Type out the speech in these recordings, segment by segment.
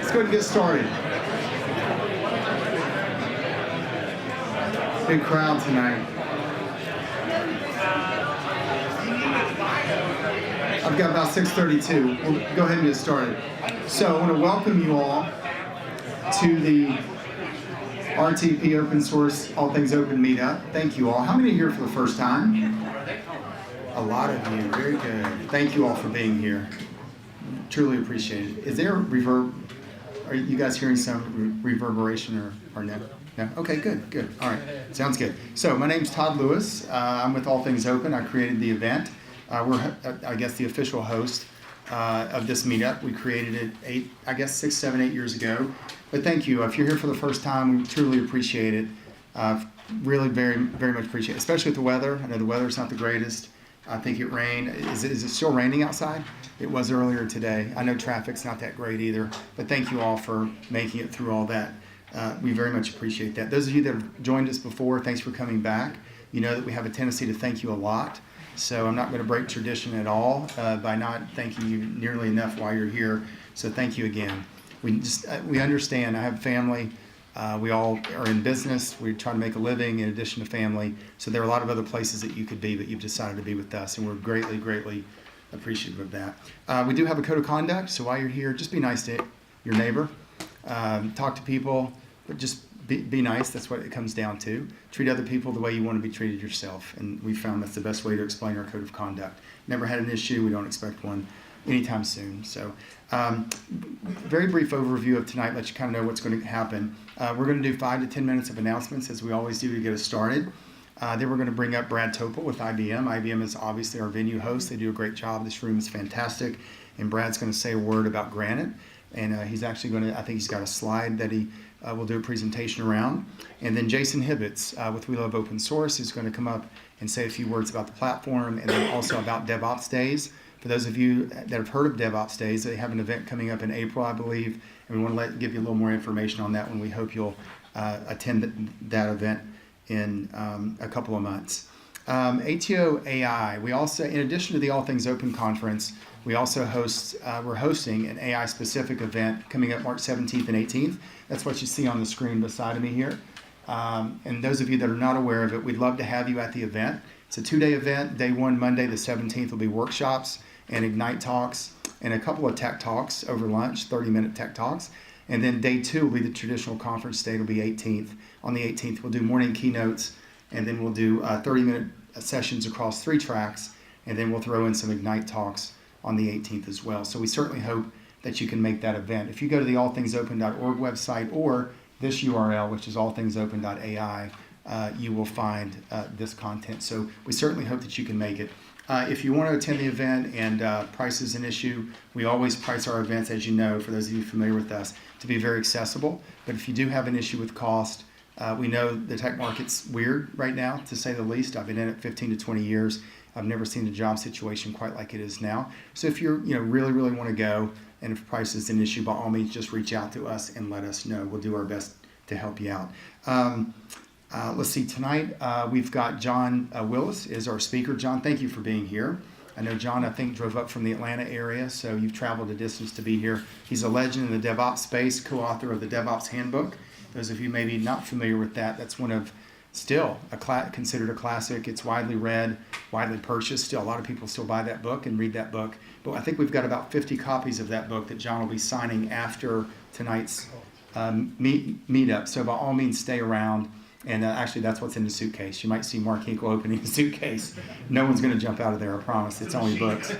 Let's go ahead and get started. Big crowd tonight. I've got about 6:32. We'll go ahead and get started. So I want to welcome you all to the RTP Open Source All Things Open Meetup. Thank you all. How many are here for the first time? A lot of you. Very good. Thank you all for being here. Truly appreciate it. Is there a reverb? Are you guys hearing some reverberation or no? No? Okay, good. All right. Sounds good. So my name's Todd Lewis. I'm with All Things Open. I created the event. We're, I guess, the official host of this meetup. We created it 6, 7, 8 years ago. But thank you. If you're here for the first time, we truly appreciate it. Really, very, very much appreciate it, especially with the weather. I know the weather's not the greatest. I think it rained. Is it still raining outside? It was earlier today. I know traffic's not that great either. But thank you all for making it through all that. We very much appreciate that. Those of you that have joined us before, thanks for coming back. You know that we have a tendency to thank you a lot. So I'm not going to break tradition at all by not thanking you nearly enough while you're here. So thank you again. We understand. I have family. We all are in business. We try to make a living in addition to family. So there are a lot of other places that you could be, but you've decided to be with us, and we're greatly, greatly appreciative of that. We do have a code of conduct, so while you're here, just be nice to your neighbor. Talk to people, but just be nice. That's what it comes down to. Treat other people the way you want to be treated yourself, and we found that's the best way to explain our code of conduct. Never had an issue. We don't expect one anytime soon. So very brief overview of tonight, let you kind of know what's going to happen. We're going to do 5 to 10 minutes of announcements, as we always do, to get us started. Then we're going to bring up Brad Topol with IBM. IBM is obviously our venue host. They do a great job. This room is fantastic. And Brad's going to say a word about Granite. And he's actually going to, I think he's got a slide that he will do a presentation around. And then Jason Hibbets with We Love Open Source is going to come up and say a few words about the platform and then also about DevOps Days. For those of you that have heard of DevOps Days, they have an event coming up in April, I believe, and we want to give you a little more information on that one. We hope you'll attend that event in a couple of months. ATO AI, we also, in addition to the All Things Open conference, we also we're hosting an AI-specific event coming up March 17th and 18th. That's what you see on the screen beside of me here. And those of you that are not aware of it, we'd love to have you at the event. It's a 2-day event. Day 1, Monday the 17th, will be workshops and Ignite talks and a couple of tech talks over lunch, 30-minute tech talks. And then day 2 will be the traditional conference day. It'll be 18th. On the 18th, we'll do morning keynotes, and then we'll do 30-minute sessions across 3 tracks, and then we'll throw in some Ignite talks on the 18th as well. So we certainly hope that you can make that event. If you go to the allthingsopen.org website or this URL, which is allthingsopen.ai, you will find this content. So we certainly hope that you can make it. If you want to attend the event and price is an issue, we always price our events, as you know, for those of you familiar with us, to be very accessible. But if you do have an issue with cost, we know the tech market's weird right now, to say the least. I've been in it 15 to 20 years. I've never seen a job situation quite like it is now. So if you really, really want to go, and if price is an issue, by all means, just reach out to us and let us know. We'll do our best to help you out. Let's see, tonight we've got John Willis is our speaker. John, thank you for being here. I know John, I think, drove up from the Atlanta area, so you've traveled a distance to be here. He's a legend in the DevOps space, co-author of the DevOps Handbook. Those of you maybe not familiar with that, that's one of still considered a classic. It's widely read, widely purchased. Still, a lot of people still buy that book and read that book. But I think we've got about 50 copies of that book that John will be signing after tonight's meetup. So by all means, stay around. And actually, that's what's in the suitcase. You might see Mark Hinkle opening the suitcase. No one's going to jump out of there, I promise. It's only books.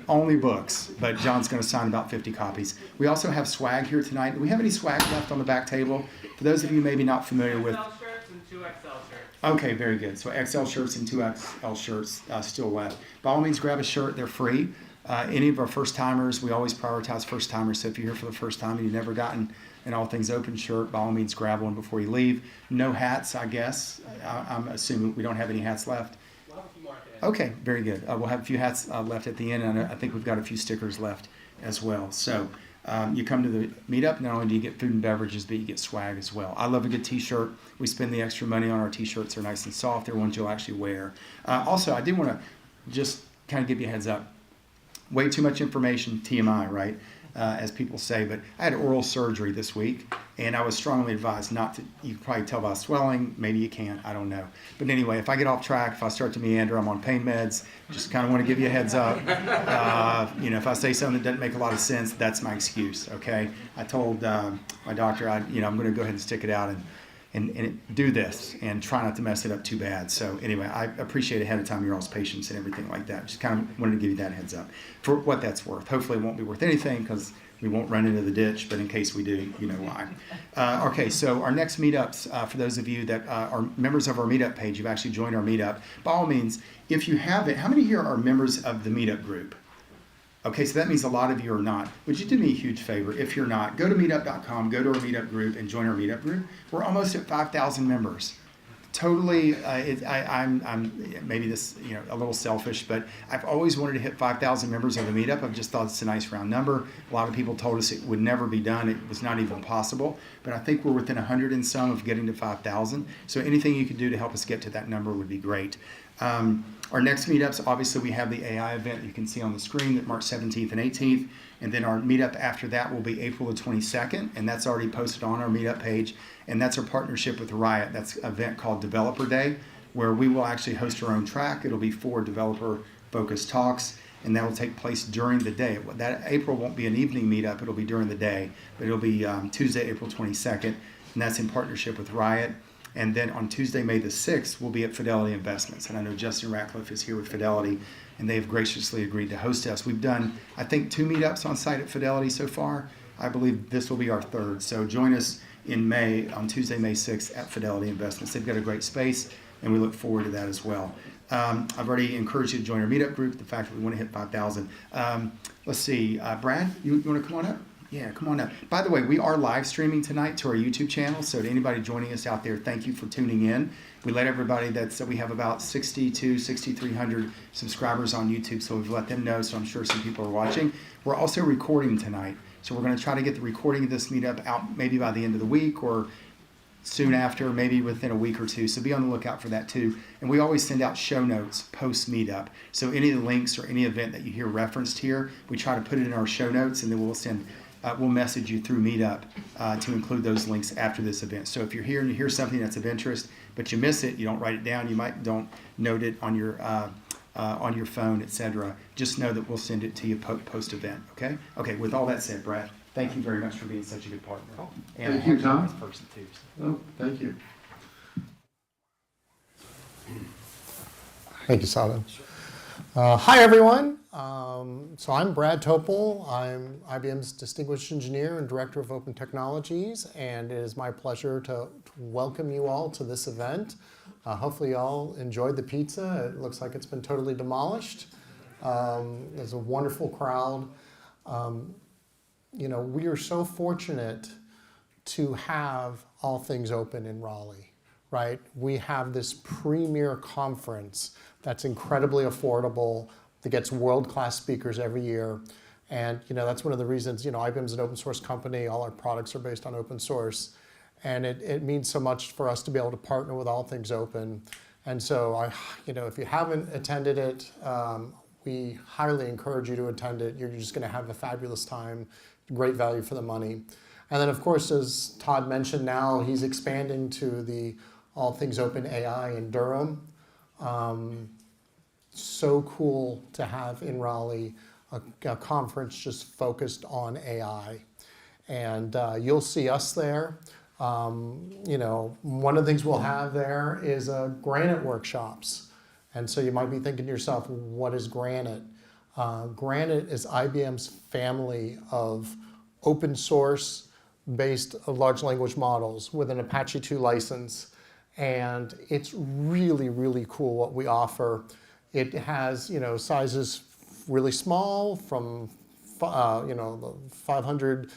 Only books. But John's going to sign about 50 copies. We also have swag here tonight. Do we have any swag left on the back table? For those of you maybe not familiar with... XL shirts and 2 XL shirts. Okay, very good. So XL shirts and 2 XL shirts still left. By all means, grab a shirt. They're free. Any of our first-timers, we always prioritize first-timers. So if you're here for the first time and you've never gotten an All Things Open shirt, by all means, grab one before you leave. No hats, I guess. I'm assuming we don't have any hats left. We'll have a few more at the end. Okay, very good. We'll have a few hats left at the end, and I think we've got a few stickers left as well. So you come to the meetup, not only do you get food and beverages, but you get swag as well. I love a good t-shirt. We spend the extra money on our t-shirts. They're nice and soft. They're ones you'll actually wear. Also, I did want to just kind of give you a heads up. Way too much information, TMI, right? as people say, but I had oral surgery this week, and I was strongly advised not to. You can probably tell by swelling, maybe you can't, I don't know. But anyway, if I get off track, if I start to meander, I'm on pain meds. Just kind of want to give you a heads up. If I say something that doesn't make a lot of sense, that's my excuse, okay? I told my doctor, I'm going to go ahead and stick it out and do this and try not to mess it up too bad. So anyway, I appreciate ahead of time your all's patience and everything like that. Just kind of wanted to give you that heads up for what that's worth. Hopefully it won't be worth anything because we won't run into the ditch, but in case we do, you know why. Okay, so our next meetups, for those of you that are members of our meetup page, you've actually joined our meetup. By all means, if you haven't, how many here are members of the meetup group? Okay, so that means a lot of you are not. Would you do me a huge favor? If you're not, go to meetup.com, go to our meetup group, and join our meetup group. We're almost at 5,000 members. Totally, I'm maybe this a little selfish, but I've always wanted to hit 5,000 members of the meetup. I've just thought it's a nice round number. A lot of people told us it would never be done. It was not even possible. But I think we're within 100 and some of getting to 5,000. So anything you could do to help us get to that number would be great. Our next meetups, obviously we have the AI event you can see on the screen that March 17th and 18th. And then our meetup after that will be April the 22nd, and that's already posted on our meetup page. And that's our partnership with Riot. That's an event called Developer Day, where we will actually host our own track. It'll be 4 developer-focused talks, and that will take place during the day. That April won't be an evening meetup, it'll be during the day, but it'll be Tuesday, April 22nd, and that's in partnership with Riot. And then on Tuesday, May the 6th, we'll be at Fidelity Investments. And I know Justin Ratcliffe is here with Fidelity, and they have graciously agreed to host us. We've done, I think, 2 meetups on site at Fidelity so far. I believe this will be our 3rd. So join us in May, on Tuesday, May 6th at Fidelity Investments. They've got a great space, and we look forward to that as well. I've already encouraged you to join our meetup group, the fact that we want to hit 5,000. Let's see, Brad, you want to come on up? Yeah, come on up. By the way, we are live streaming tonight to our YouTube channel, so to anybody joining us out there, thank you for tuning in. We let everybody we have about 6,300 subscribers on YouTube, so we've let them know, so I'm sure some people are watching. We're also recording tonight, so we're going to try to get the recording of this meetup out maybe by the end of the week or soon after, maybe within a week or two, so be on the lookout for that too. And we always send out show notes post-meetup, so any of the links or any event that you hear referenced here, we try to put it in our show notes, and then we'll message you through Meetup to include those links after this event. So if you're here and you hear something that's of interest, but you miss it, you don't write it down, you might don't note it on your phone, etc. Just know that we'll send it to you post-event. Okay. Okay. With all that said, Brad, thank you very much for being such a good partner. And thank you, Tom. Person too, so. Oh, thank you. Thank you, Sada. Hi, everyone. So I'm Brad Topol. I'm IBM's Distinguished Engineer and Director of Open Technologies, and it is my pleasure to welcome you all to this event. Hopefully you all enjoyed the pizza. It looks like it's been totally demolished. There's a wonderful crowd. We are so fortunate to have All Things Open in Raleigh, right? We have this premier conference that's incredibly affordable, that gets world-class speakers every year. And that's one of the reasons, IBM's an open source company, all our products are based on open source. And it means so much for us to be able to partner with All Things Open. And so, if you haven't attended it, we highly encourage you to attend it. You're just gonna have a fabulous time, great value for the money. And then of course, as Todd mentioned now, he's expanding to the All Things Open AI in Durham. So cool to have in Raleigh a conference just focused on AI. And you'll see us there. One of the things we'll have there is Granite workshops. And so you might be thinking to yourself, what is Granite? Granite is IBM's family of open source based large language models with an Apache 2 license. And it's really, really cool what we offer. It has, sizes really small from, the 500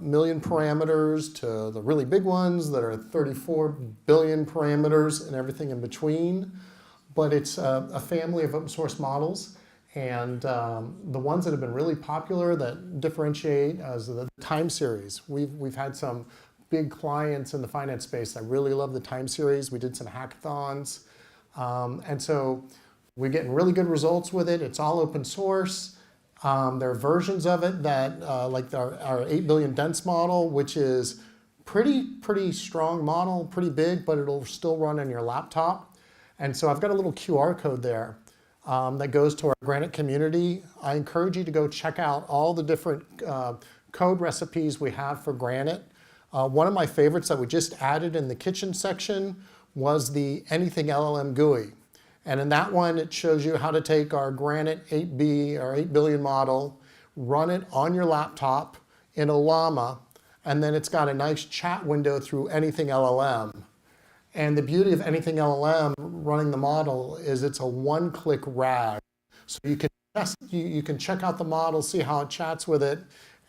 million parameters to the really big ones that are 34 billion parameters and everything in between. But it's a family of open source models. And the ones that have been really popular that differentiate as the time series. We've had some big clients in the finance space that really love the time series. We did some hackathons. And so we're getting really good results with it. It's all open source. There are versions of it that, like our 8 billion dense model, which is pretty strong model, pretty big, but it'll still run on your laptop. And so I've got a little QR code there that goes to our Granite community. I encourage you to go check out all the different code recipes we have for Granite. One of my favorites that we just added in the kitchen section was the Anything LLM GUI. And in that one, it shows you how to take our Granite 8B or 8 billion model, run it on your laptop in a Llama, and then it's got a nice chat window through Anything LLM. And the beauty of Anything LLM running the model is it's a one-click RAG. So you can check out the model, see how it chats with it,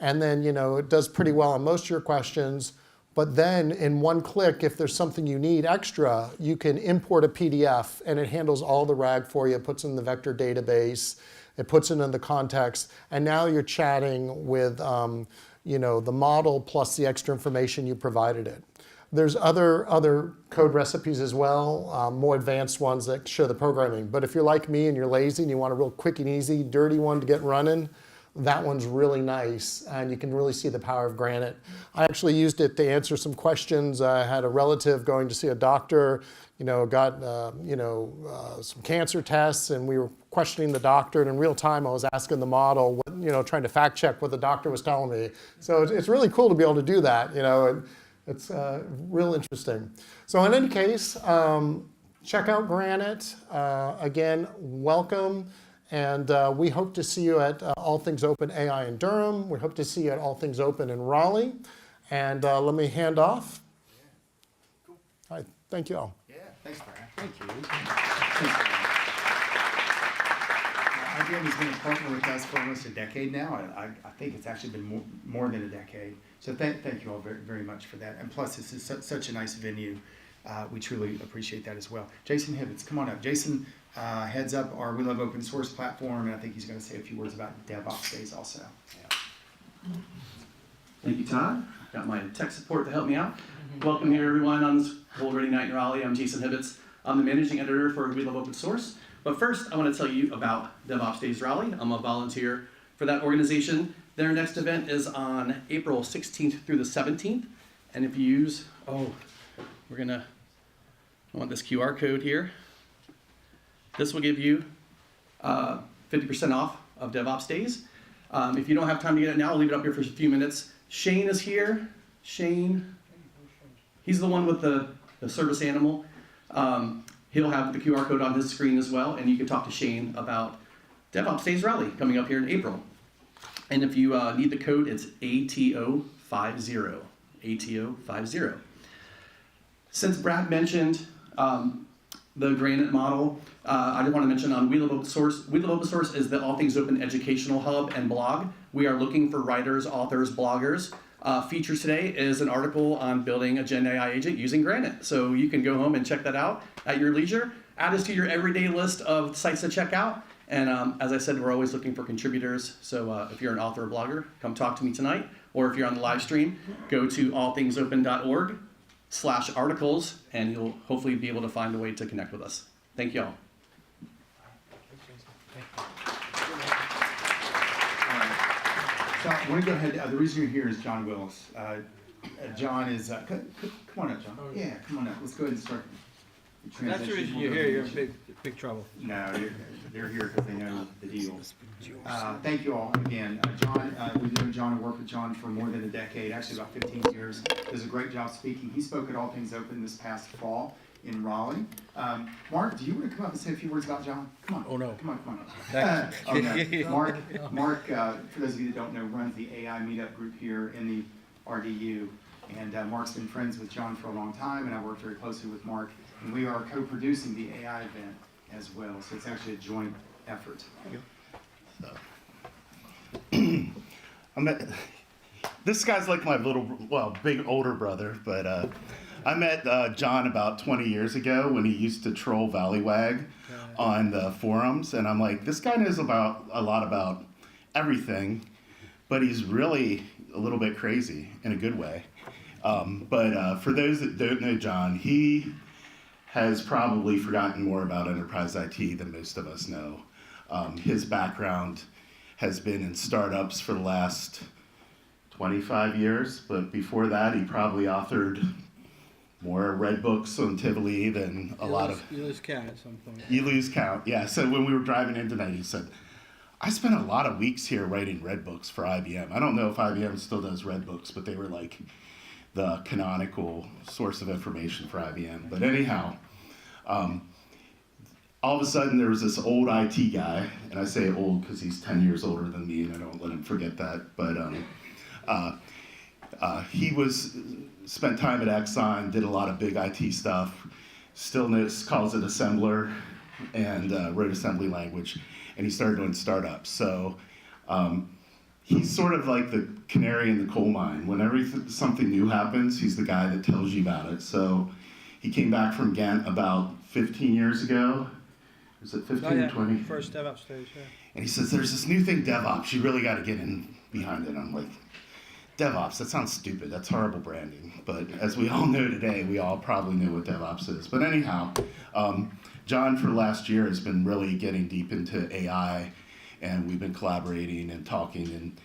and then it does pretty well on most of your questions. But then in one click, if there's something you need extra, you can import a PDF and it handles all the RAG for you. It puts it in the vector database, it puts it in the context, and now you're chatting with the model plus the extra information you provided it. There's other code recipes as well, more advanced ones that show the programming. But if you're like me and you're lazy and you want a real quick and easy, dirty one to get running, that one's really nice, and you can really see the power of Granite. I actually used it to answer some questions. I had a relative going to see a doctor, got some cancer tests, and we were questioning the doctor, and in real time I was asking the model, trying to fact check what the doctor was telling me. So it's really cool to be able to do that, and it's real interesting. So in any case, check out Granite. Again, welcome. And we hope to see you at All Things Open AI in Durham. We hope to see you at All Things Open in Raleigh. And let me hand off. Cool. All right, thank you all. Yeah, thanks, Brian. Thank you. IBM has been a partner with us for almost a decade now. I think it's actually been more than a decade. So thank you all very, very much for that. And plus, this is such a nice venue. We truly appreciate that as well. Jason Hibbets, come on up. Jason heads up our We Love Open Source platform, and I think he's going to say a few words about DevOps Days also. Yeah. Thank you, Todd. Got my tech support to help me out. Welcome here, everyone, on this cold, rainy night in Raleigh. I'm Jason Hibbets. I'm the managing editor for We Love Open Source. But first, I want to tell you about DevOps Days Raleigh. I'm a volunteer for that organization. Their next event is on April 16th through the 17th. And if you use, I want this QR code here. This will give you 50% off of DevOps Days. If you don't have time to get it now, I'll leave it up here for a few minutes. Shane is here. Shane, he's the one with the service animal. He'll have the QR code on his screen as well, and you can talk to Shane about DevOps Days Raleigh coming up here in April. And if you need the code, it's ATO50. ATO50. Since Brad mentioned the Granite model, I just want to mention on We Love Open Source. We Love Open Source is the All Things Open educational hub and blog. We are looking for writers, authors, bloggers. Featured today is an article on building a GenAI agent using Granite. So you can go home and check that out at your leisure. Add us to your everyday list of sites to check out. And as I said, we're always looking for contributors. So if you're an author or blogger, come talk to me tonight. Or if you're on the live stream, go to allthingsopen.org/articles, and you'll hopefully be able to find a way to connect with us. Thank you all. So I want to go ahead. The reason you're here is John Willis. John is, come on up, John. Yeah, come on up. Let's go ahead and start. That's the reason you're here. You're in big trouble. No, they're here because they know the deal. Thank you all again. John, we've known John and worked with John for more than a decade, actually about 15 years. Does a great job speaking. He spoke at All Things Open this past fall in Raleigh. Mark, do you want to come up and say a few words about John? Come on. Oh, no. Come on. Oh, no. Mark, for those of you that don't know, runs the AI Meetup group here in the RDU. And Mark's been friends with John for a long time, and I worked very closely with Mark. And we are co-producing the AI event as well. So it's actually a joint effort. This guy's like my big older brother, but I met John about 20 years ago when he used to troll Valleywag on the forums, and I'm like, this guy knows a lot about everything, but he's really a little bit crazy in a good way. But for those that don't know John, he has probably forgotten more about enterprise IT than most of us know. His background has been in startups for the last 25 years, but before that, he probably authored more red books on Tivoli than a lot of... You lose count at some point. You lose count, yeah. So when we were driving in tonight, he said, I spent a lot of weeks here writing red books for IBM. I don't know if IBM still does red books, but they were like the canonical source of information for IBM. But anyhow, all of a sudden there was this old IT guy, and I say old because he's 10 years older than me, and I don't let him forget that. But he spent time at Exxon, did a lot of big IT stuff, still calls it assembler, and wrote assembly language, and he started doing startups. So he's sort of like the canary in the coal mine. Whenever something new happens, he's the guy that tells you about it. So he came back from Ghent about 15 years ago. Was it 15 or 20? First DevOps stage, yeah. And he says, there's this new thing, DevOps. You really got to get in behind it. I'm like, DevOps, that sounds stupid. That's horrible branding. But as we all know today, we all probably know what DevOps is. But anyhow, John for last year has been really getting deep into AI, and we've been collaborating and talking, and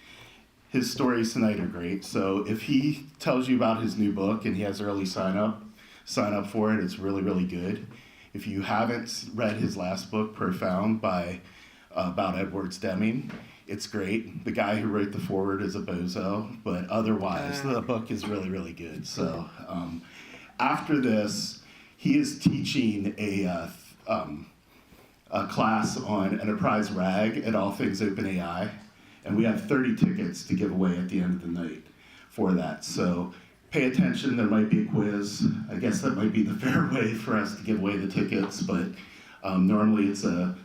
his stories tonight are great. So if he tells you about his new book and he has early sign up for it. It's really, really good. If you haven't read his last book, Profound, about Edwards Deming, it's great. The guy who wrote the foreword is a bozo, but otherwise the book is really, really good. So after this, he is teaching a class on enterprise RAG at All Things Open AI, and we have 30 tickets to give away at the end of the night for that. So pay attention, there might be a quiz. I guess that might be the fair way for us to give away the tickets, but normally it's a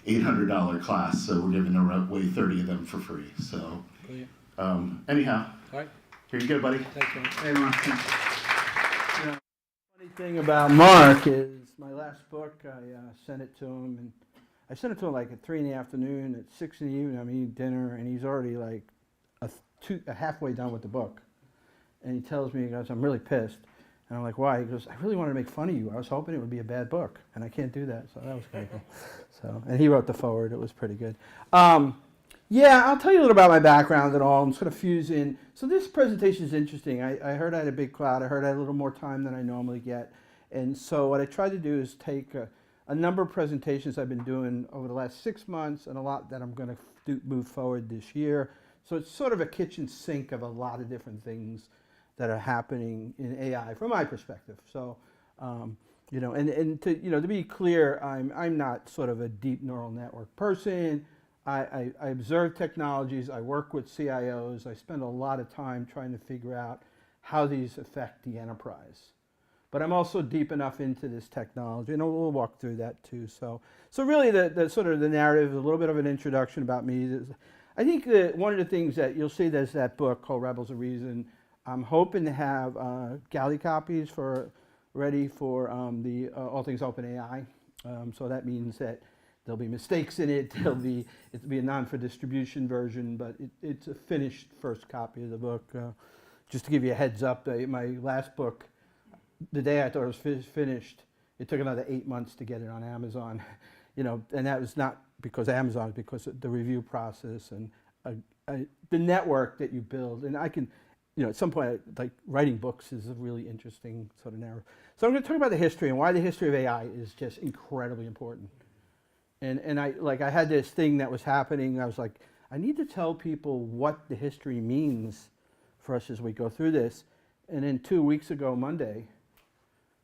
$800 class, so we're giving away 30 of them for free. So anyhow, All right. here you go, buddy. Thanks, man. Hey, Ron. Funny thing about Mark is my last book, I sent it to him, and I sent it to him like at 3 in the afternoon. At 6 in the evening, I'm eating dinner, and he's already like halfway done with the book. And he tells me, he goes, I'm really pissed. And I'm like, why? He goes, I really wanted to make fun of you. I was hoping it would be a bad book, and I can't do that. So that was kind of cool. So, and he wrote the foreword. It was pretty good. Yeah, I'll tell you a little about my background and all. I'm sort of fusing. So this presentation is interesting. I heard I had a big crowd. I heard I had a little more time than I normally get. And so what I tried to do is take a number of presentations I've been doing over the last 6 months and a lot that I'm going to move forward this year. So it's sort of a kitchen sink of a lot of different things that are happening in AI from my perspective. So, you know, and to, you know, to be clear, I'm not sort of a deep neural network person. I observe technologies, I work with CIOs, I spend a lot of time trying to figure out how these affect the enterprise. But I'm also deep enough into this technology, and we'll walk through that too. So really the sort of the narrative is a little bit of an introduction about me. I think that one of the things that you'll see, there's that book called Rebels of Reason. I'm hoping to have galley copies ready for the All Things Open AI. So that means that there'll be mistakes in it. It'll be a non-for-distribution version, but it's a finished first copy of the book. Just to give you a heads up, my last book, the day I thought it was finished, it took another 8 months to get it on Amazon. You know, and that was not because Amazon, because of the review process and the network that you build. And I can, you know, at some point, like writing books is a really interesting sort of narrative. So I'm going to talk about the history and why the history of AI is just incredibly important. And I had this thing that was happening. I was like, I need to tell people what the history means for us as we go through this. And then 2 weeks ago, Monday,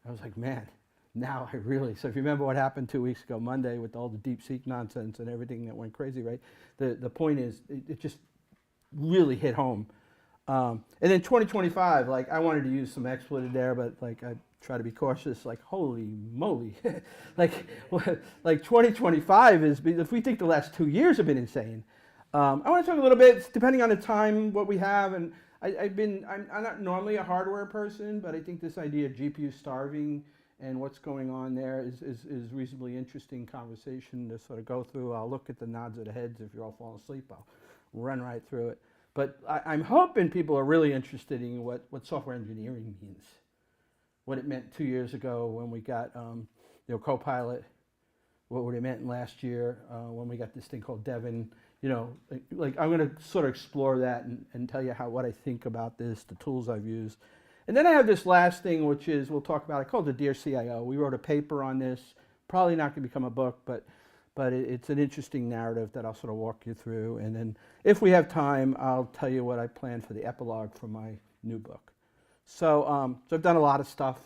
I was like, man, now I really. So if you remember what happened 2 weeks ago, Monday, with all the DeepSeek nonsense and everything that went crazy, right? The point is, it just really hit home. And then 2025, like I wanted to use some expletive there, but like I try to be cautious. Like holy moly, like 2025 is. If we think the last 2 years have been insane, I want to talk a little bit, depending on the time, what we have. And I'm not normally a hardware person, but I think this idea of GPU starving and what's going on there is reasonably interesting conversation to sort of go through. I'll look at the nods of the heads. If you're all falling asleep, I'll run right through it. But I'm hoping people are really interested in what software engineering means, what it meant 2 years ago when we got Copilot, what it meant last year when we got this thing called Devin, you know, like I'm going to sort of explore that and tell you what I think about this, the tools I've used. And then I have this last thing, which is, we'll talk about, I call it the Dear CIO. We wrote a paper on this, probably not going to become a book, but it's an interesting narrative that I'll sort of walk you through. And then if we have time, I'll tell you what I plan for the epilogue for my new book. So, so I've done a lot of stuff.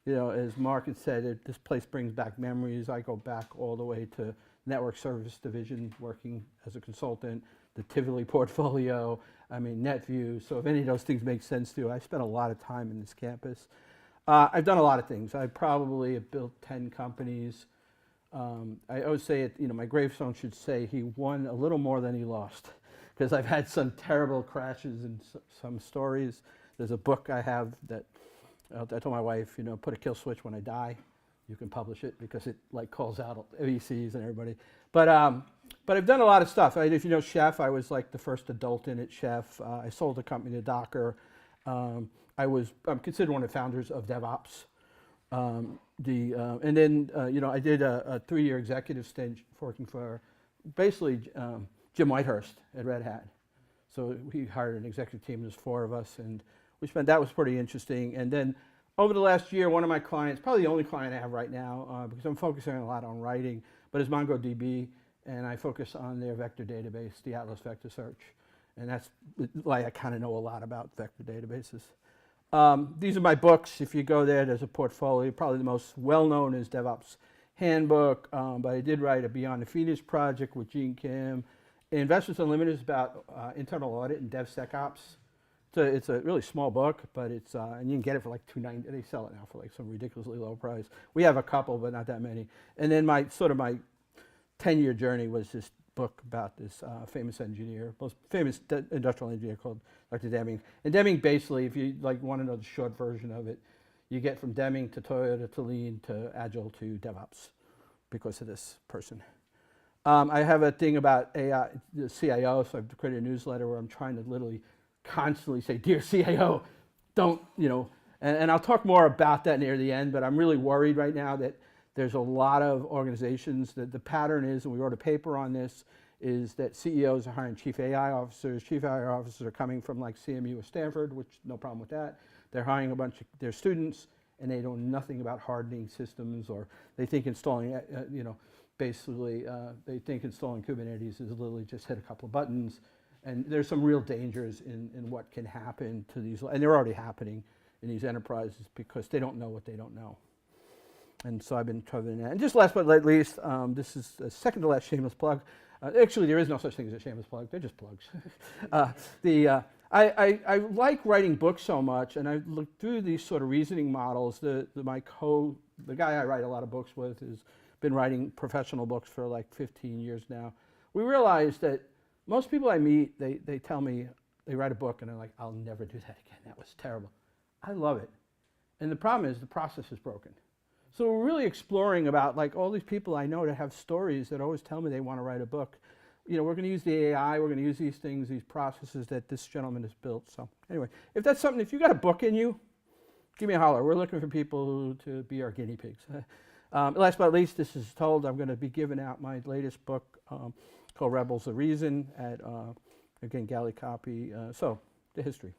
You know, as Mark had said, this place brings back memories. I go back all the way to Network Service Division, working as a consultant, the Tivoli portfolio, I mean, NetView. So if any of those things make sense to you, I spent a lot of time in this campus. I've done a lot of things. I probably have built 10 companies. I always say it, you know, my gravestone should say he won a little more than he lost, because I've had some terrible crashes and some stories. There's a book I have that I told my wife, you know, put a kill switch when I die. You can publish it because it like calls out VCs and everybody. But I've done a lot of stuff. If you know Chef, I was like the first adult in it, Chef. I sold the company to Docker. I'm considered one of the founders of DevOps. And then you know, I did a 3-year executive stint working for basically Jim Whitehurst at Red Hat. So he hired an executive team. There's 4 of us, and that was pretty interesting. And then over the last year, one of my clients, probably the only client I have right now, because I'm focusing a lot on writing, but is MongoDB, and I focus on their vector database, the Atlas Vector Search. And that's why I kind of know a lot about vector databases. These are my books. If you go there, there's a portfolio. Probably the most well-known is DevOps Handbook, but I did write a Beyond the Phoenix project with Gene Kim. Investments Unlimited is about internal audit and DevSecOps. It's a really small book, but it's and you can get it for like $2.90. They sell it now for like some ridiculously low price. We have a couple, but not that many. And then my 10-year journey was this book about this famous engineer, most famous industrial engineer called Dr. Deming. And Deming basically, if you like want to know the short version of it, you get from Deming to Toyota to Lean to Agile to DevOps because of this person. I have a thing about AI, the CIO, so I've created a newsletter where I'm trying to literally constantly say, Dear CIO, don't, you know, and I'll talk more about that near the end, but I'm really worried right now that there's a lot of organizations that the pattern is, and we wrote a paper on this, is that CEOs are hiring chief AI officers. Chief AI officers are coming from like CMU or Stanford, which no problem with that. They're hiring a bunch of their students, and they know nothing about hardening systems, or they think installing, you know, basically they think installing Kubernetes is literally just hit a couple of buttons. And there's some real dangers in what can happen to these, and they're already happening in these enterprises because they don't know what they don't know. And so I've been covering that. And just last but not least, this is a second to last shameless plug. Actually, there is no such thing as a shameless plug. They're just plugs. I like writing books so much, and I looked through these sort of reasoning models. The guy I write a lot of books with has been writing professional books for like 15 years now. We realized that most people I meet, they tell me, they write a book and they're like, I'll never do that again. That was terrible. I love it. And the problem is the process is broken. So we're really exploring about like all these people I know that have stories that always tell me they want to write a book. You know, we're going to use the AI, we're going to use these things, these processes that this gentleman has built. So anyway, if that's something, if you got a book in you, give me a holler. We're looking for people to be our guinea pigs. Last but not least, this is told, I'm going to be giving out my latest book called Rebels of Reason at, again, Galley copy. So, the history.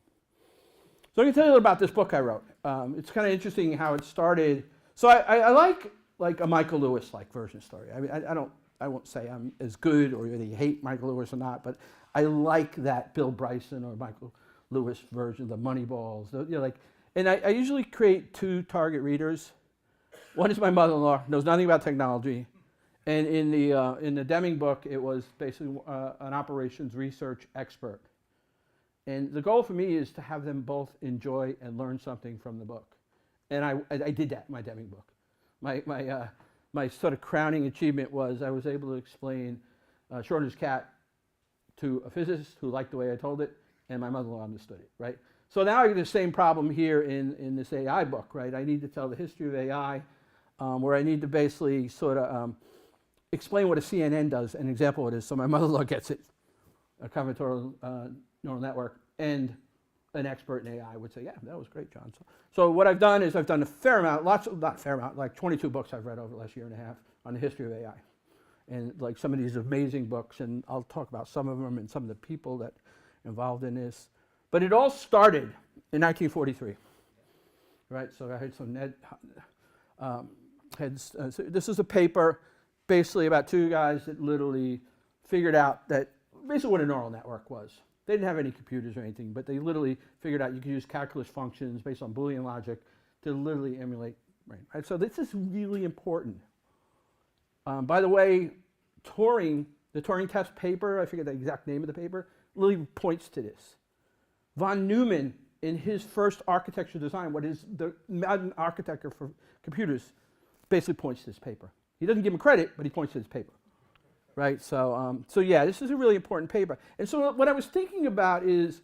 So I can tell you a little about this book I wrote. It's kind of interesting how it started. So I like a Michael Lewis-like version story. I mean, I won't say I'm as good or whether you hate Michael Lewis or not, but I like that Bill Bryson or Michael Lewis version, the Moneyballs, you know, like. And I usually create 2 target readers. One is my mother-in-law, knows nothing about technology. And in the Deming book, it was basically an operations research expert. And the goal for me is to have them both enjoy and learn something from the book. And I did that in my Deming book. My sort of crowning achievement was I was able to explain Schrodinger's cat to a physicist who liked the way I told it, and my mother-in-law understood it, right? So now I get the same problem here in this AI book, right? I need to tell the history of AI, where I need to basically sort of explain what a CNN does, an example of it is, so my mother-in-law gets it, a combinatorial neural network, and an expert in AI would say, yeah, that was great, John. So what I've done is I've done a fair amount, like 22 books I've read over the last year and a half on the history of AI. and like some of these amazing books, and I'll talk about some of them and some of the people that are involved in this. But it all started in 1943, right? So I had some so this is a paper basically about two guys that literally figured out that basically what a neural network was. They didn't have any computers or anything, but they literally figured out you could use calculus functions based on Boolean logic to literally emulate brain. Right? So this is really important. By the way, the Turing test paper, I forget the exact name of the paper, really points to this. Von Neumann, in his first architecture design, what is the modern architecture for computers, basically points to this paper. He doesn't give him credit, but he points to this paper. Right, so yeah, this is a really important paper. And so what I was thinking about is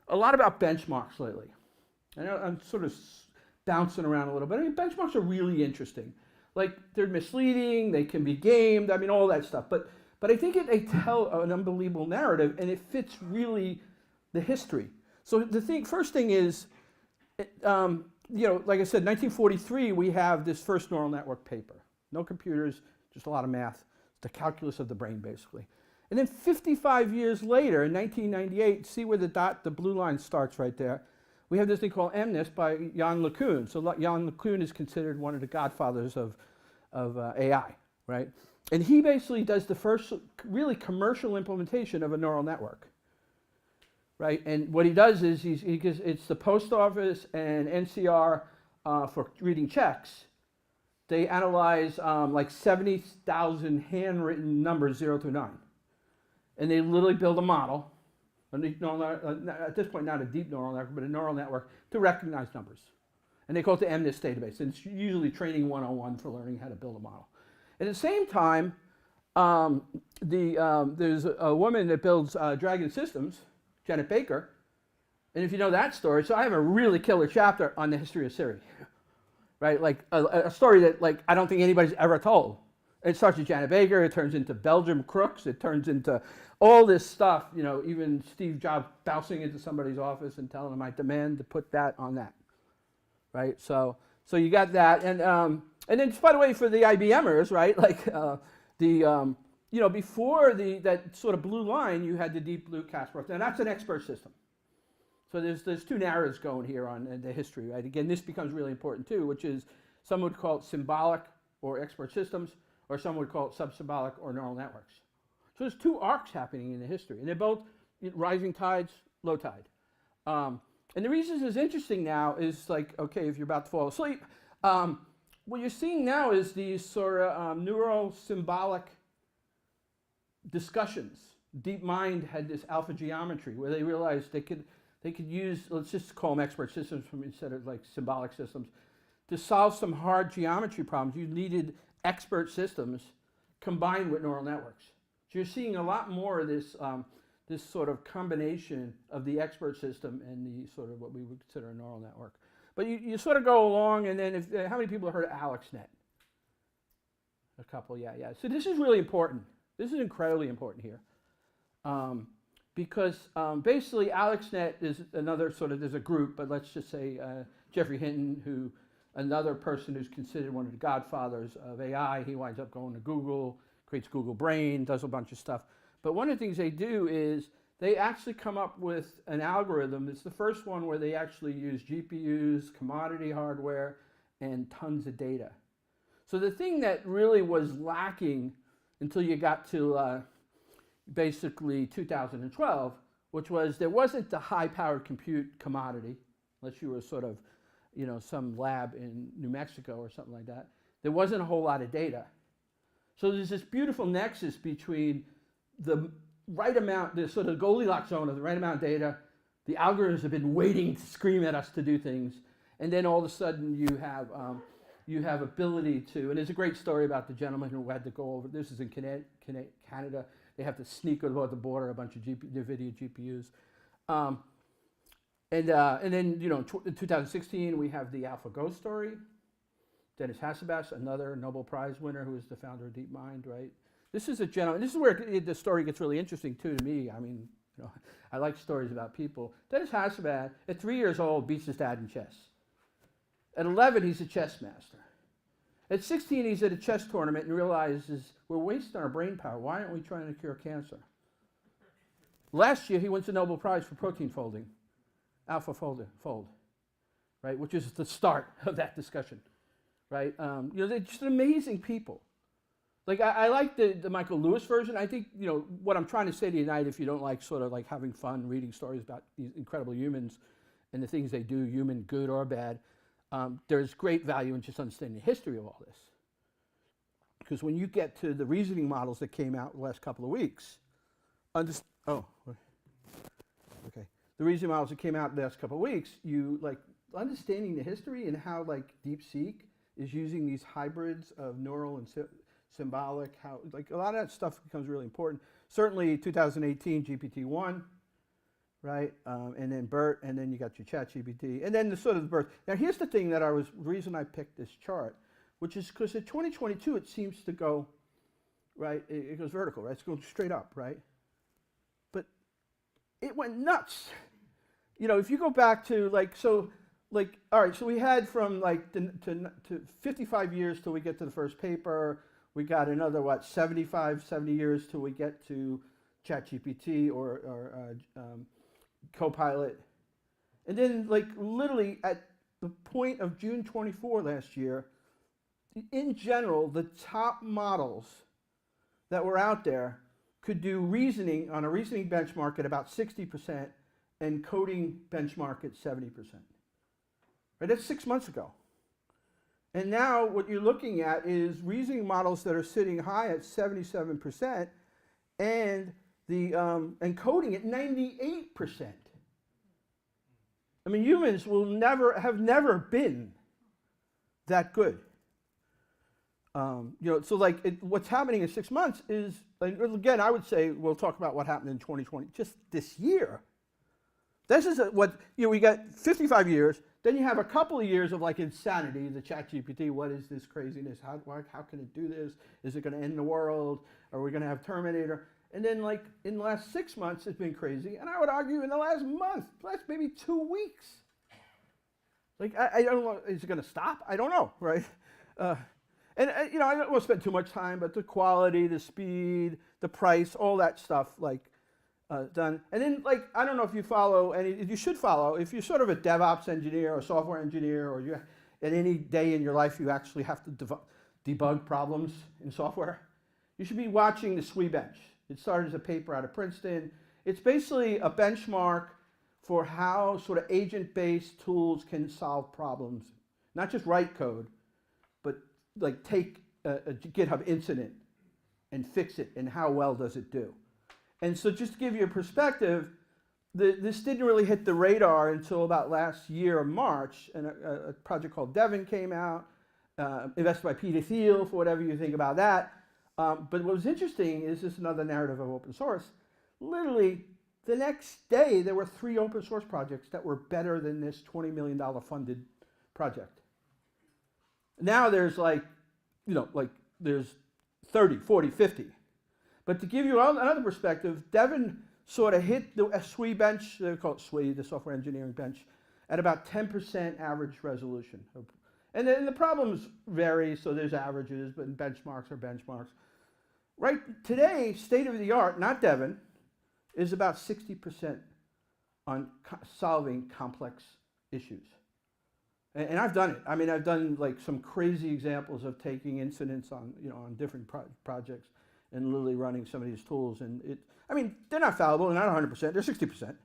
a lot about benchmarks lately. I know I'm sort of bouncing around a little bit. I mean, benchmarks are really interesting. Like, they're misleading, they can be gamed, I mean, all that stuff. But I think they tell an unbelievable narrative, and it fits really the history. So the first thing is, you know, like I said, 1943, we have this first neural network paper. No computers, just a lot of math. The calculus of the brain, basically. And then 55 years later, in 1998, see where the blue line starts right there. We have this thing called MNIST by John LeCun. So John LeCun is considered one of the godfathers of AI, right? And he basically does the first really commercial implementation of a neural network, right? And what he does is it's the post office and NCR for reading checks. They analyze like 70,000 handwritten numbers 0 through 9. And they literally build a model, at this point not a deep neural network, but a neural network to recognize numbers. And they call it the MNIST database. And it's usually training 101 for learning how to build a model. At the same time, there's a woman that builds Dragon Systems, Janet Baker. And if you know that story, so I have a really killer chapter on the history of Siri. Right, like a story that like I don't think anybody's ever told. It starts with Janet Baker, it turns into Belgium crooks, it turns into all this stuff, you know, even Steve Jobs bouncing into somebody's office and telling them I demand to put that on that. Right? So you got that, and then by the way, for the IBMers, right, like you know, before that sort of blue line, you had the Deep Blue Kasparov, and that's an expert system. So there's two narratives going here on the history, right? Again, this becomes really important too, which is some would call it symbolic or expert systems, or some would call it sub-symbolic or neural networks. So there's two arcs happening in the history, and they're both rising tides, low tide. And the reason this is interesting now is like, okay, if you're about to fall asleep, what you're seeing now is these sort of neuro-symbolic discussions. DeepMind had this alpha geometry where they realized they could use, let's just call them expert systems instead of like symbolic systems, to solve some hard geometry problems. You needed expert systems combined with neural networks. So you're seeing a lot more of this, this sort of combination of the expert system and the sort of what we would consider a neural network. But you sort of go along, and then how many people have heard of AlexNet? A couple, yeah. So this is really important. This is incredibly important here. Because basically AlexNet is another sort of, there's a group, but let's just say Geoffrey Hinton, another person who's considered one of the godfathers of AI, he winds up going to Google, creates Google Brain, does a bunch of stuff. But one of the things they do is they actually come up with an algorithm. It's the first one where they actually use GPUs, commodity hardware, and tons of data. So the thing that really was lacking until you got to basically 2012, which was there wasn't the high-powered compute commodity, unless you were sort of, you know, some lab in New Mexico or something like that. There wasn't a whole lot of data. So there's this beautiful nexus between the right amount, the sort of Goldilocks zone of the right amount of data. The algorithms have been waiting to scream at us to do things, and then all of a sudden you have ability to, and there's a great story about the gentleman who had to go over, this is in Canada, they have to sneak over the border a bunch of NVIDIA GPUs. And then, you know, in 2016, we have the AlphaGo story. Dennis Hassabis, another Nobel Prize winner who is the founder of DeepMind, right? This is a gentleman, this is where the story gets really interesting too to me. I mean, you know, I like stories about people. Dennis Hassabis, at 3 years old, beats his dad in chess. At 11, he's a chess master. At 16, he's at a chess tournament and realizes we're wasting our brain power. Why aren't we trying to cure cancer? Last year, he wins the Nobel Prize for protein folding, fold, right? Which is the start of that discussion, right? They're just amazing people. Like, I like the Michael Lewis version. I think, what I'm trying to say to you tonight, if you don't like sort of like having fun reading stories about these incredible humans and the things they do, human, good or bad, there's great value in just understanding the history of all this. Because when you get to the reasoning models that came out the last couple of weeks, the reasoning models that came out the last couple of weeks, you like understanding the history and how like DeepSeek is using these hybrids of neural and symbolic, how like a lot of that stuff becomes really important. Certainly 2018 GPT-1, right? And then BERT, and then you got your ChatGPT, and then the sort of the birth. Now here's the thing reason I picked this chart, which is because at 2022 it seems to go, right? It goes vertical, right? It's going straight up, right? But it went nuts. If you go back to all right, so we had from to 55 years till we get to the first paper. We got another, 70 years till we get to ChatGPT or Copilot. And then, literally at the point of June 24 last year, in general, the top models that were out there could do reasoning on a reasoning benchmark at about 60% and coding benchmark at 70%. Right? That's 6 months ago. And now what you're looking at is reasoning models that are sitting high at 77% and the coding at 98%. I mean, humans have never been that good. What's happening in 6 months is, again, I would say we'll talk about what happened in 2020, just this year. This is we got 55 years. Then you have a couple of years of insanity, the ChatGPT. What is this craziness? How can it do this? Is it going to end the world? Are we going to have Terminator? And then in the last 6 months, it's been crazy. And I would argue in the last month, last maybe 2 weeks. I don't know, is it going to stop? I don't know, right? I don't want to spend too much time, but the quality, the speed, the price, all that stuff, done. And then, I don't know if you follow you should follow, if you're sort of a DevOps engineer or software engineer, or you at any day in your life you actually have to debug problems in software, you should be watching the SWE bench. It started as a paper out of Princeton. It's basically a benchmark for how sort of agent-based tools can solve problems. Not just write code, but take a GitHub incident and fix it, and how well does it do. And so just to give you a perspective, this didn't really hit the radar until about last year, March, and a project called Devin came out, invested by Peter Thiel, for whatever you think about that. But what was interesting is this another narrative of open source. Literally, the next day, there were 3 open source projects that were better than this $20 million funded project. Now there's there's 30, 40, 50. But to give you another perspective, Devin sort of hit the SWE bench, they call it SWE, the software engineering bench, at about 10% average resolution. And then the problems vary, so there's averages, but benchmarks are benchmarks. Right today, state of the art, not Devin, is about 60% on solving complex issues. And I've done it. I mean, I've done some crazy examples of taking incidents on different projects and literally running some of these tools. And they're not fallible, they're not 100%, they're 60%.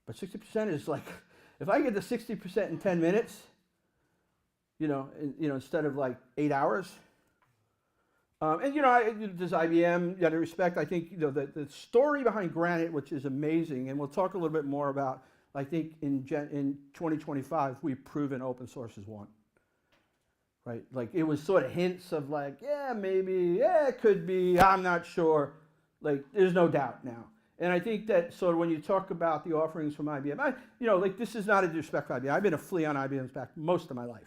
But 60% is if I get to 60% in 10 minutes, instead of 8 hours. There's IBM, you got to respect, I think, the story behind Granite, which is amazing, and we'll talk a little bit more about, I think in 2025, we've proven open source is one. Right? It was sort of hints of yeah, maybe, yeah, it could be, I'm not sure. There's no doubt now. And I think that sort of when you talk about the offerings from IBM, this is not a disrespect for IBM. I've been a flea on IBM's back most of my life.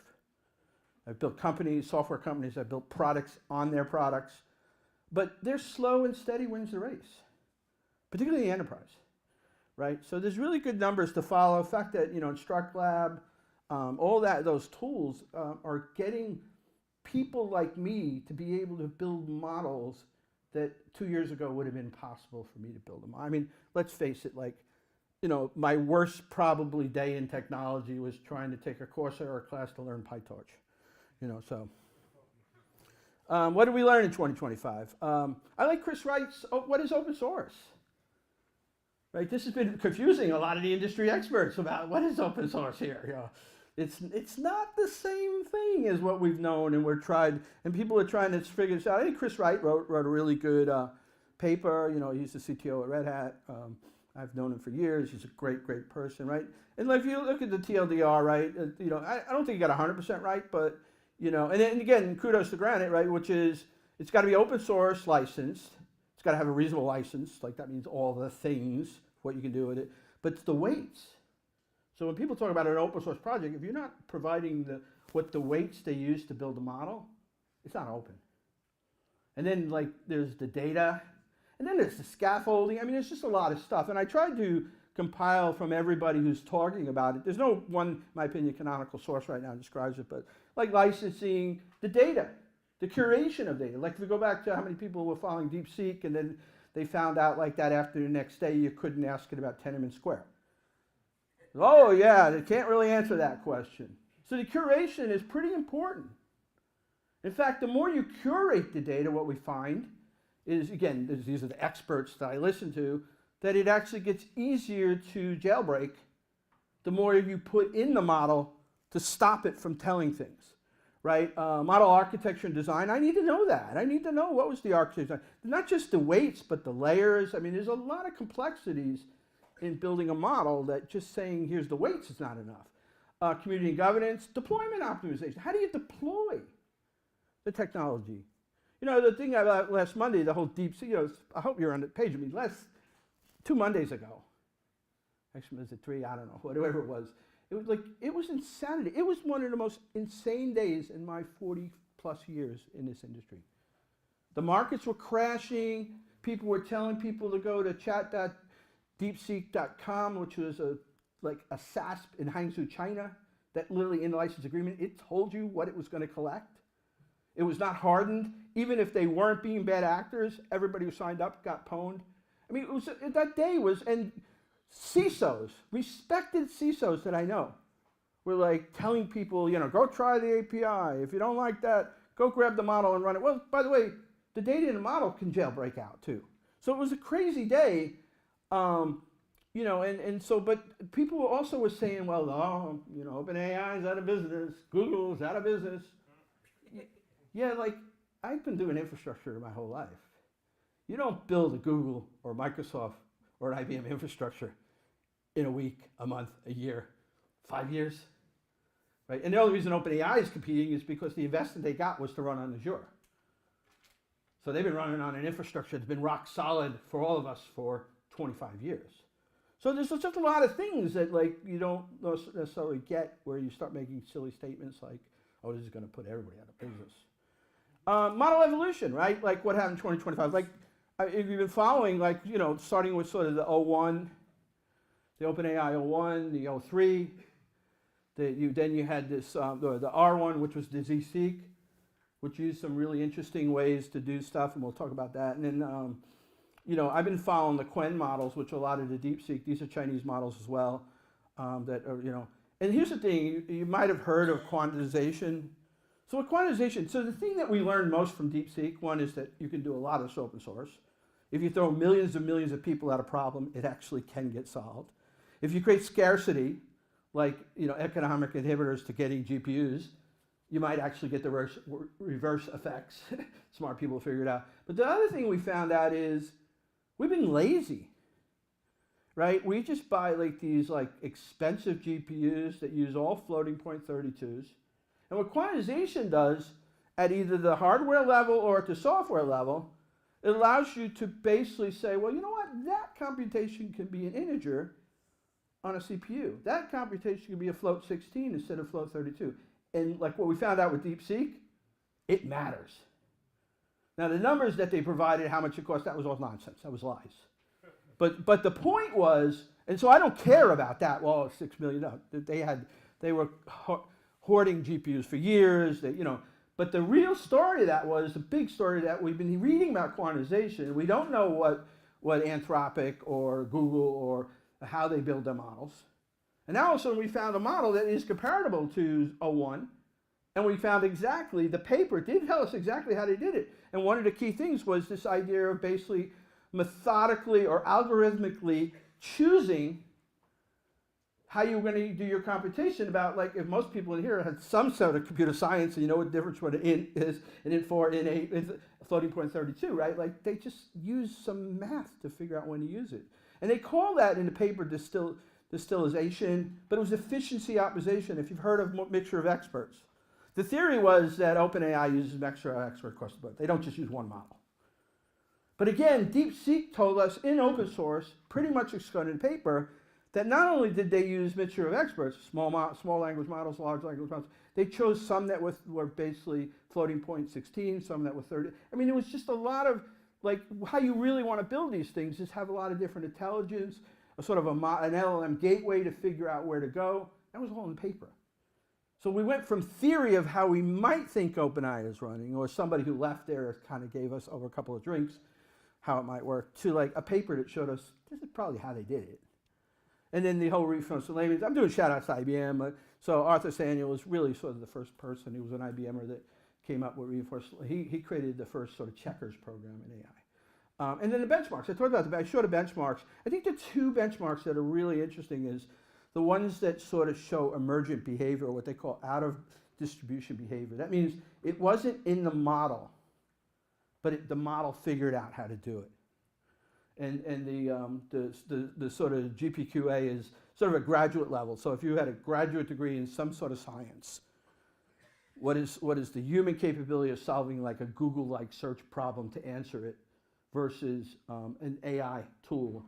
I've built companies, software companies, I've built products on their products. But their slow and steady wins the race, particularly the enterprise. Right? So there's really good numbers to follow. The fact that, InstructLab, all those tools are getting people like me to be able to build models that 2 years ago would have been impossible for me to build them. I mean, let's face it, like, you know, my worst probably day in technology was trying to take a Coursera class to learn PyTorch, you know, so. What did we learn in 2025? I like Chris Wright's, what is open source? Right, this has been confusing a lot of the industry experts about what is open source here. You know, it's not the same thing as what we've known and we're tried, and people are trying to figure this out. I think Chris Wright wrote a really good paper. You know, he's the CTO at Red Hat. I've known him for years. He's a great person, right? And if you look at the TLDR, right, you know, I don't think he got 100% right, but, you know, and then again, kudos to Granite, right, which is, it's got to be open source licensed. It's got to have a reasonable license. Like, that means all the things, what you can do with it. But it's the weights. So when people talk about an open source project, if you're not providing what the weights they use to build a model, it's not open. And then, like, there's the data. And then there's the scaffolding. I mean, there's just a lot of stuff. And I tried to compile from everybody who's talking about it. There's no one, in my opinion, canonical source right now describes it, but like licensing, the data, the curation of data. Like if we go back to how many people were following DeepSeek and then they found out like that after the next day you couldn't ask it about Tiananmen Square. Oh yeah, they can't really answer that question. So the curation is pretty important. In fact, the more you curate the data, what we find is, again, these are the experts that I listen to, that it actually gets easier to jailbreak the more you put in the model to stop it from telling things, right? Model architecture and design, I need to know that. I need to know what was the architecture. Not just the weights, but the layers. I mean, there's a lot of complexities in building a model that just saying, here's the weights is not enough. Community and governance, deployment optimization. How do you deploy the technology? You know, the thing about last Monday, the whole DeepSeek, you know, I hope you're on the page with me, 2 Mondays ago. Actually, was it 3? I don't know, whatever it was. It was insanity. It was one of the most insane days in my 40+ years in this industry. The markets were crashing. People were telling people to go to chat.deepseek.com, which was a SaaS in Hangzhou, China, that literally in the license agreement, it told you what it was going to collect. It was not hardened. Even if they weren't being bad actors, everybody who signed up got pwned. I mean, it was, that day was, and CISOs, respected CISOs that I know, were like telling people, you know, go try the API. If you don't like that, go grab the model and run it. Well, by the way, the data in the model can jailbreak out too. So it was a crazy day, you know, and so, but people also were saying, well, oh, you know, OpenAI is out of business, Google's out of business. Yeah, like, I've been doing infrastructure my whole life. You don't build a Google or Microsoft or an IBM infrastructure in a week, a month, a year, 5 years, right? And the only reason OpenAI is competing is because the investment they got was to run on Azure. So they've been running on an infrastructure that's been rock solid for all of us for 25 years. So there's just a lot of things that, like, you don't necessarily get where you start making silly statements like, oh, this is going to put everybody out of business. Model evolution, right? Like what happened in 2025. Like, if you've been following, like, you know, starting with sort of the 01, the OpenAI 01, the 03, then you had this, the R1, which was the ZSeek, which used some really interesting ways to do stuff, and we'll talk about that. And then, you know, I've been following the Quen models, which are a lot of the DeepSeek. These are Chinese models as well, that are, you know. And here's the thing, you might have heard of quantization. So with quantization, so the thing that we learned most from DeepSeek, one is that you can do a lot of this open source. If you throw millions and millions of people at a problem, it actually can get solved. If you create scarcity, like, you know, economic inhibitors to getting GPUs, you might actually get the reverse effects. Smart people figure it out. But the other thing we found out is we've been lazy, right? We just buy like these like expensive GPUs that use all floating point 32s. And what quantization does at either the hardware level or at the software level, it allows you to basically say, well, you know what? That computation can be an integer on a CPU. That computation can be a float 16 instead of float 32. And like what we found out with DeepSeek, it matters. Now the numbers that they provided, how much it cost, that was all nonsense. That was lies. But the point was, and so I don't care about that. Well, $6 million. They were hoarding GPUs for years. You know, But the real story of that was, the big story that we've been reading about quantization. We don't know what Anthropic or Google or how they build their models. And now all of a sudden we found a model that is comparable to O1. And we found exactly, the paper did tell us exactly how they did it. And one of the key things was this idea of basically methodically or algorithmically choosing how you're going to do your computation. About, like, if most people in here had some sort of computer science and you know what the difference between an int is, an int 4, int 8, is a floating point 32, right? Like, they just use some math to figure out when to use it. And they call that in the paper distillation, but it was efficiency optimization, if you've heard of mixture of experts. The theory was that OpenAI uses mixture of experts across the board. They don't just use one model. But again, DeepSeek told us in open source, pretty much excluded in the paper, that not only did they use mixture of experts, small language models, large language models, they chose some that were basically floating point 16, some that were 30. I mean, it was just a lot of, like, how you really want to build these things is have a lot of different intelligence, a sort of an LLM gateway to figure out where to go. That was all in the paper. So we went from theory of how we might think OpenAI is running, or somebody who left there kind of gave us over a couple of drinks how it might work, to like a paper that showed us this is probably how they did it. And then the whole reinforcement layers. I'm doing shout outs to IBM. So Arthur Samuel was really sort of the first person. He was an IBMer that came up with reinforcement. He created the first sort of checkers program in AI. And then the benchmarks. I talked about I showed the benchmarks. I think the two benchmarks that are really interesting is the ones that sort of show emergent behavior, or what they call out of distribution behavior. That means it wasn't in the model, but the model figured out how to do it. And the sort of GPQA is sort of a graduate level. So if you had a graduate degree in some sort of science, what is the human capability of solving like a Google-like search problem to answer it versus an AI tool?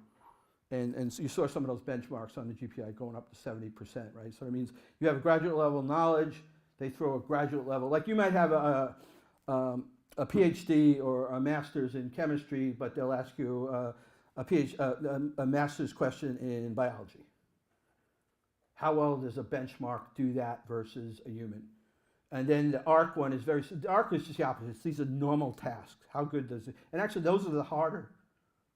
And so you saw some of those benchmarks on the GPI going up to 70%, right? So it means you have a graduate level knowledge, they throw a graduate level, like you might have a PhD or a master's in chemistry, but they'll ask you a master's question in biology. How well does a benchmark do that versus a human? And then the ARC one is the ARC is just the opposite. These are normal tasks. How good does it? And actually, those are the harder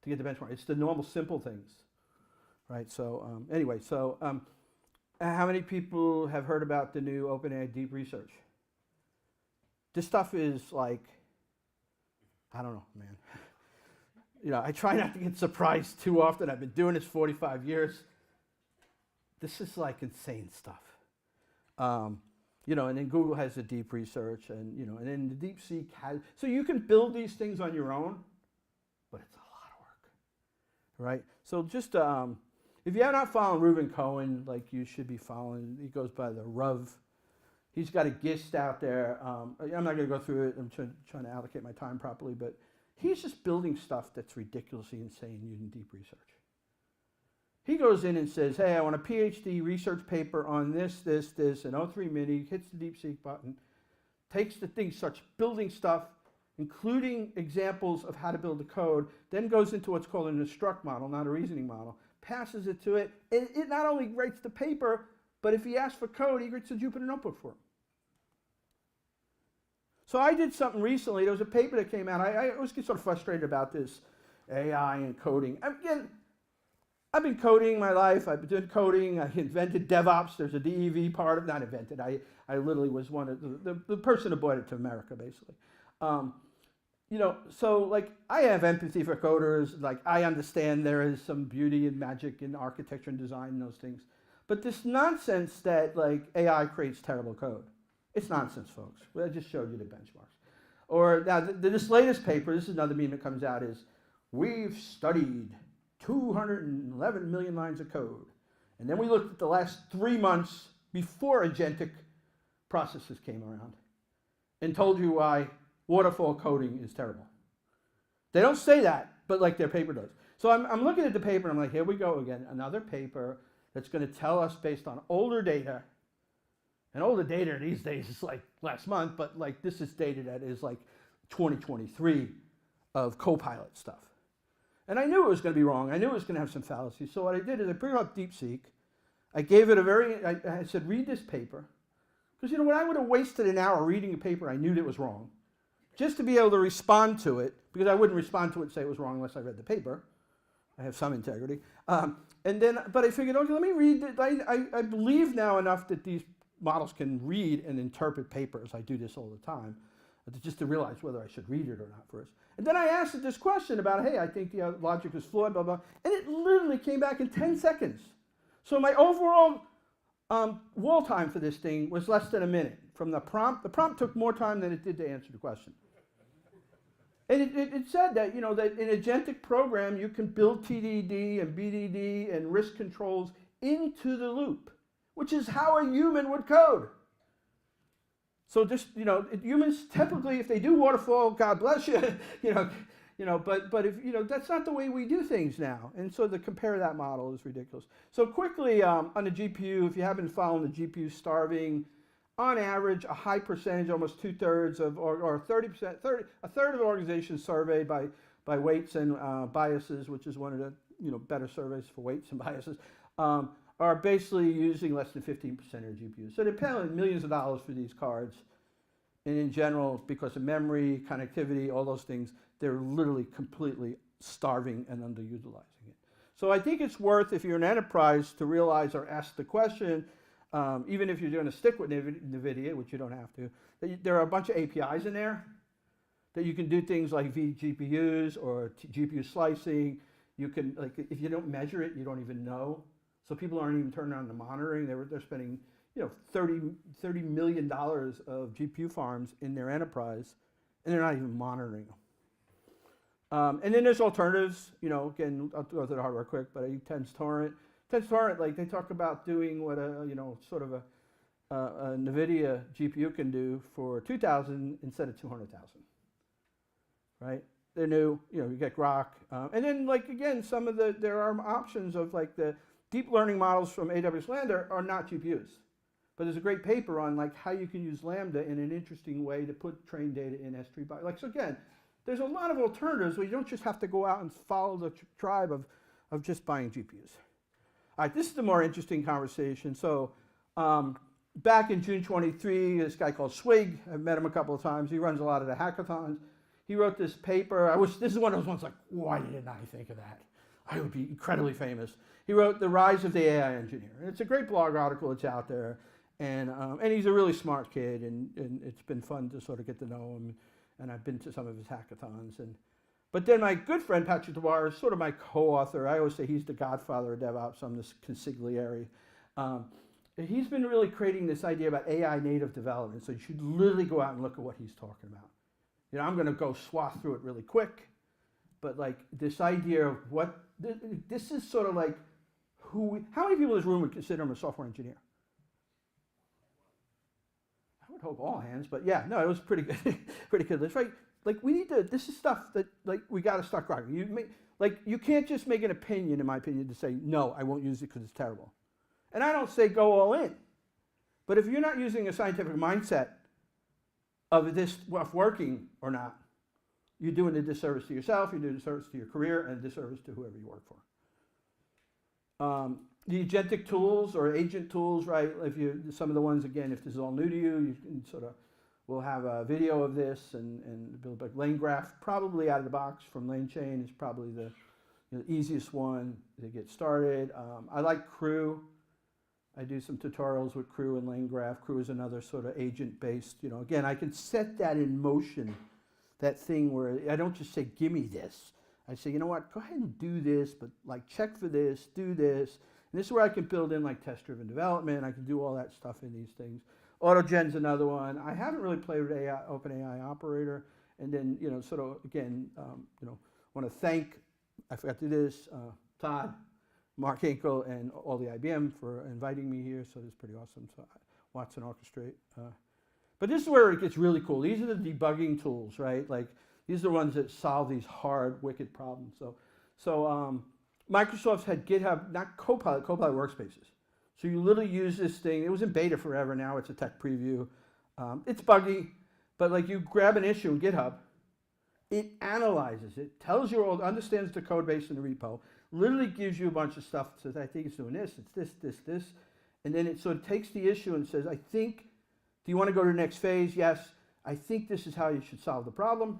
to get the benchmark. It's the normal, simple things, right? So anyway, so how many people have heard about the new OpenAI Deep Research? This stuff is like, I don't know, man. You know, I try not to get surprised too often. I've been doing this 45 years. This is like insane stuff. You know, and then Google has the deep research, and you know, and then the DeepSeek has. So you can build these things on your own, but it's a lot of work, right? So just if you have not followed Reuben Cohen, like you should be following. He goes by the RUV. He's got a GIST out there. I'm not going to go through it. I'm trying to allocate my time properly, but he's just building stuff that's ridiculously insane using deep research. He goes in and says, hey, I want a PhD research paper on this, and O3 Mini, hits the DeepSeek button, takes the thing, starts building stuff, including examples of how to build the code, then goes into what's called an instruct model, not a reasoning model, passes it to it. It not only writes the paper, but if he asks for code, he creates a Jupyter notebook for him. So I did something recently. There was a paper that came out. I always get sort of frustrated about this AI and coding. Again, I've been coding my life. I've been doing coding. I invented DevOps. There's a DEV part of it. Not invented. I literally was one of the person who brought it to America, basically. You know, so like I have empathy for coders. Like I understand there is some beauty and magic in architecture and design and those things. But this nonsense that like AI creates terrible code, it's nonsense, folks. Well, I just showed you the benchmarks. Or now this latest paper, this is another meme that comes out, is we've studied 211 million lines of code. And then we looked at the last 3 months before agentic processes came around and told you why waterfall coding is terrible. They don't say that, but like their paper does. So I'm looking at the paper and I'm like, here we go again, another paper that's going to tell us based on older data. And older data these days is like last month, but like this is data that is like 2023 of Copilot stuff. And I knew it was going to be wrong. I knew it was going to have some fallacies. So what I did is I bring up DeepSeek. I gave it I said, read this paper. Because when I would have wasted an hour reading a paper I knew that was wrong, just to be able to respond to it, because I wouldn't respond to it and say it was wrong unless I read the paper. I have some integrity. But I figured, okay, let me read it. I believe now enough that these models can read and interpret papers. I do this all the time, just to realize whether I should read it or not first. And then I asked it this question about, hey, I think the logic is flawed, blah, blah. And it literally came back in 10 seconds. So my overall wall time for this thing was less than a minute. From the prompt took more time than it did to answer the question. And it said that, that in a agentic program, you can build TDD and BDD and risk controls into the loop, which is how a human would code. So just, humans typically, if they do waterfall, God bless you, but if, that's not the way we do things now. And so to compare that model is ridiculous. So quickly, on the GPU, if you haven't been following the GPU starving, on average, a high percentage, almost 2/3 of, or 30%, a third of the organizations surveyed by weights and biases, which is one of the better surveys for weights and biases, are basically using less than 15% of their GPUs. So they're paying millions of dollars for these cards. And in general, because of memory, connectivity, all those things, they're literally completely starving and underutilizing it. So I think it's worth, if you're an enterprise, to realize or ask the question, even if you're going to stick with NVIDIA, which you don't have to, that there are a bunch of APIs in there that you can do things like vGPUs or GPU slicing. You can, if you don't measure it, you don't even know. So people aren't even turning on the monitoring. They're spending, $30 million of GPU farms in their enterprise, and they're not even monitoring them. And then there's alternatives. Again, I'll go to the hardware quick, but I use TensTorrent. TensTorrent, they talk about doing what a sort of a NVIDIA GPU can do for 2,000 instead of 200,000. Right? They're new. You get Grok, and then again, there are options of the deep learning models from AWS Lambda are not GPUs, but there's a great paper on how you can use Lambda in an interesting way to put trained data in S3. So again, there's a lot of alternatives where you don't just have to go out and follow the tribe of just buying GPUs. All right, this is the more interesting conversation. So back in June 23, this guy called Swig, I've met him a couple of times. He runs a lot of the hackathons. He wrote this paper. This is one of those ones why didn't I think of that? I would be incredibly famous. He wrote The Rise of the AI Engineer. And it's a great blog article. It's out there. And he's a really smart kid, and it's been fun to sort of get to know him. And I've been to some of his hackathons. But then my good friend, Patrick Dewar, is sort of my co-author. I always say he's the godfather of DevOps. I'm this consigliere. He's been really creating this idea about AI native development. So you should literally go out and look at what he's talking about. I'm going to go swath through it really quick. But this idea of this is sort of how many people in this room would consider him a software engineer? I would hope all hands, but yeah, no, it was pretty good. Pretty good. That's right. We need to, this is stuff that, we got to start grinding. You can't just make an opinion, in my opinion, to say, no, I won't use it because it's terrible. And I don't say go all in. But if you're not using a scientific mindset of this working or not, you're doing a disservice to yourself, you're doing a disservice to your career, and a disservice to whoever you work for. The agentic tools or agent tools, right? Some of the ones, again, if this is all new to you, you can sort of, we'll have a video of this and build like Lane Graph, probably out of the box from LaneChain is probably the easiest one to get started. I like Crew. I do some tutorials with Crew and Lane Graph. Crew is another sort of agent-based, again, I can set that in motion, that thing where I don't just say, give me this. I say, you know what, go ahead and do this, but check for this, do this. And this is where I can build in test-driven development. I can do all that stuff in these things. AutoGen's another one. I haven't really played with OpenAI Operator. And then, sort of, again, want to thank, I forgot to do this, Todd, Mark Hinkle, and all the IBM for inviting me here. So it's pretty awesome. So Watson Orchestrate. But this is where it gets really cool. These are the debugging tools, right? These are the ones that solve these hard, wicked problems. So Microsoft's had GitHub, not Copilot workspaces. So you literally use this thing. It was in beta forever. Now it's a tech preview. It's buggy, but you grab an issue in GitHub, it analyzes it, tells you understands the code base in the repo, literally gives you a bunch of stuff. Says, I think it's doing this, it's this, and then it sort of takes the issue and says, I think Do you want to go to the next phase? Yes. I think this is how you should solve the problem.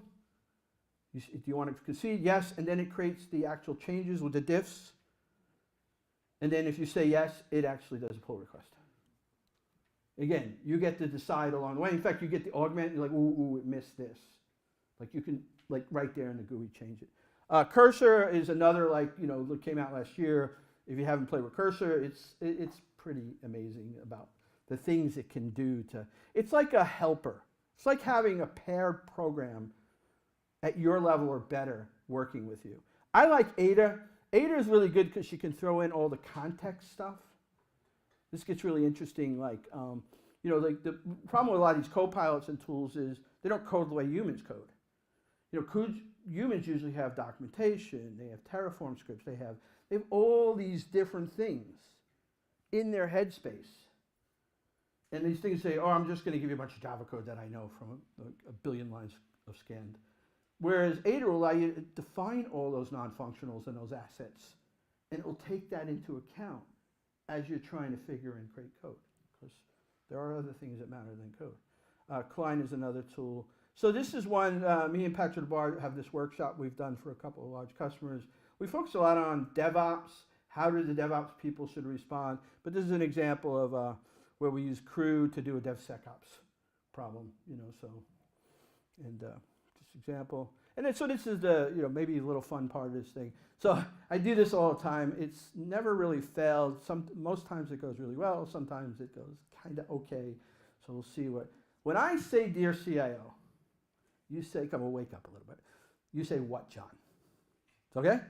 Do you want to concede? Yes. And then it creates the actual changes with the diffs. And then if you say yes, it actually does a pull request. Again, you get to decide along the way. In fact, you get the augment. You're like, ooh, it missed this. Like you can, like right there in the GUI, change it. Cursor is another, like, you know, that came out last year. If you haven't played with Cursor, it's pretty amazing about the things it can do to. It's like a helper. It's like having a paired program at your level or better working with you. I like Ada. Ada is really good because she can throw in all the context stuff. This gets really interesting. Like, you know, like the problem with a lot of these co-pilots and tools is they don't code the way humans code. You know, humans usually have documentation. They have Terraform scripts. They have all these different things in their headspace. And these things say, oh, I'm just going to give you a bunch of Java code that I know from a billion lines of scanned. Whereas Ada will allow you to define all those non-functionals and those assets. And it will take that into account as you're trying to figure and create code. Because there are other things that matter than code. Klein is another tool. So this is one, me and Patrick Bar have this workshop we've done for a couple of large customers. We focus a lot on DevOps, how do the DevOps people should respond. But this is an example of where we use Crew to do a DevSecOps problem, you know, so, and just example. And then, so this is the, you know, maybe a little fun part of this thing. So I do this all the time. It's never really failed. Most times it goes really well. Sometimes it goes kind of okay. So we'll see what, when I say, dear CIO, you say, come on, wake up a little bit. You say, what, John? It's okay?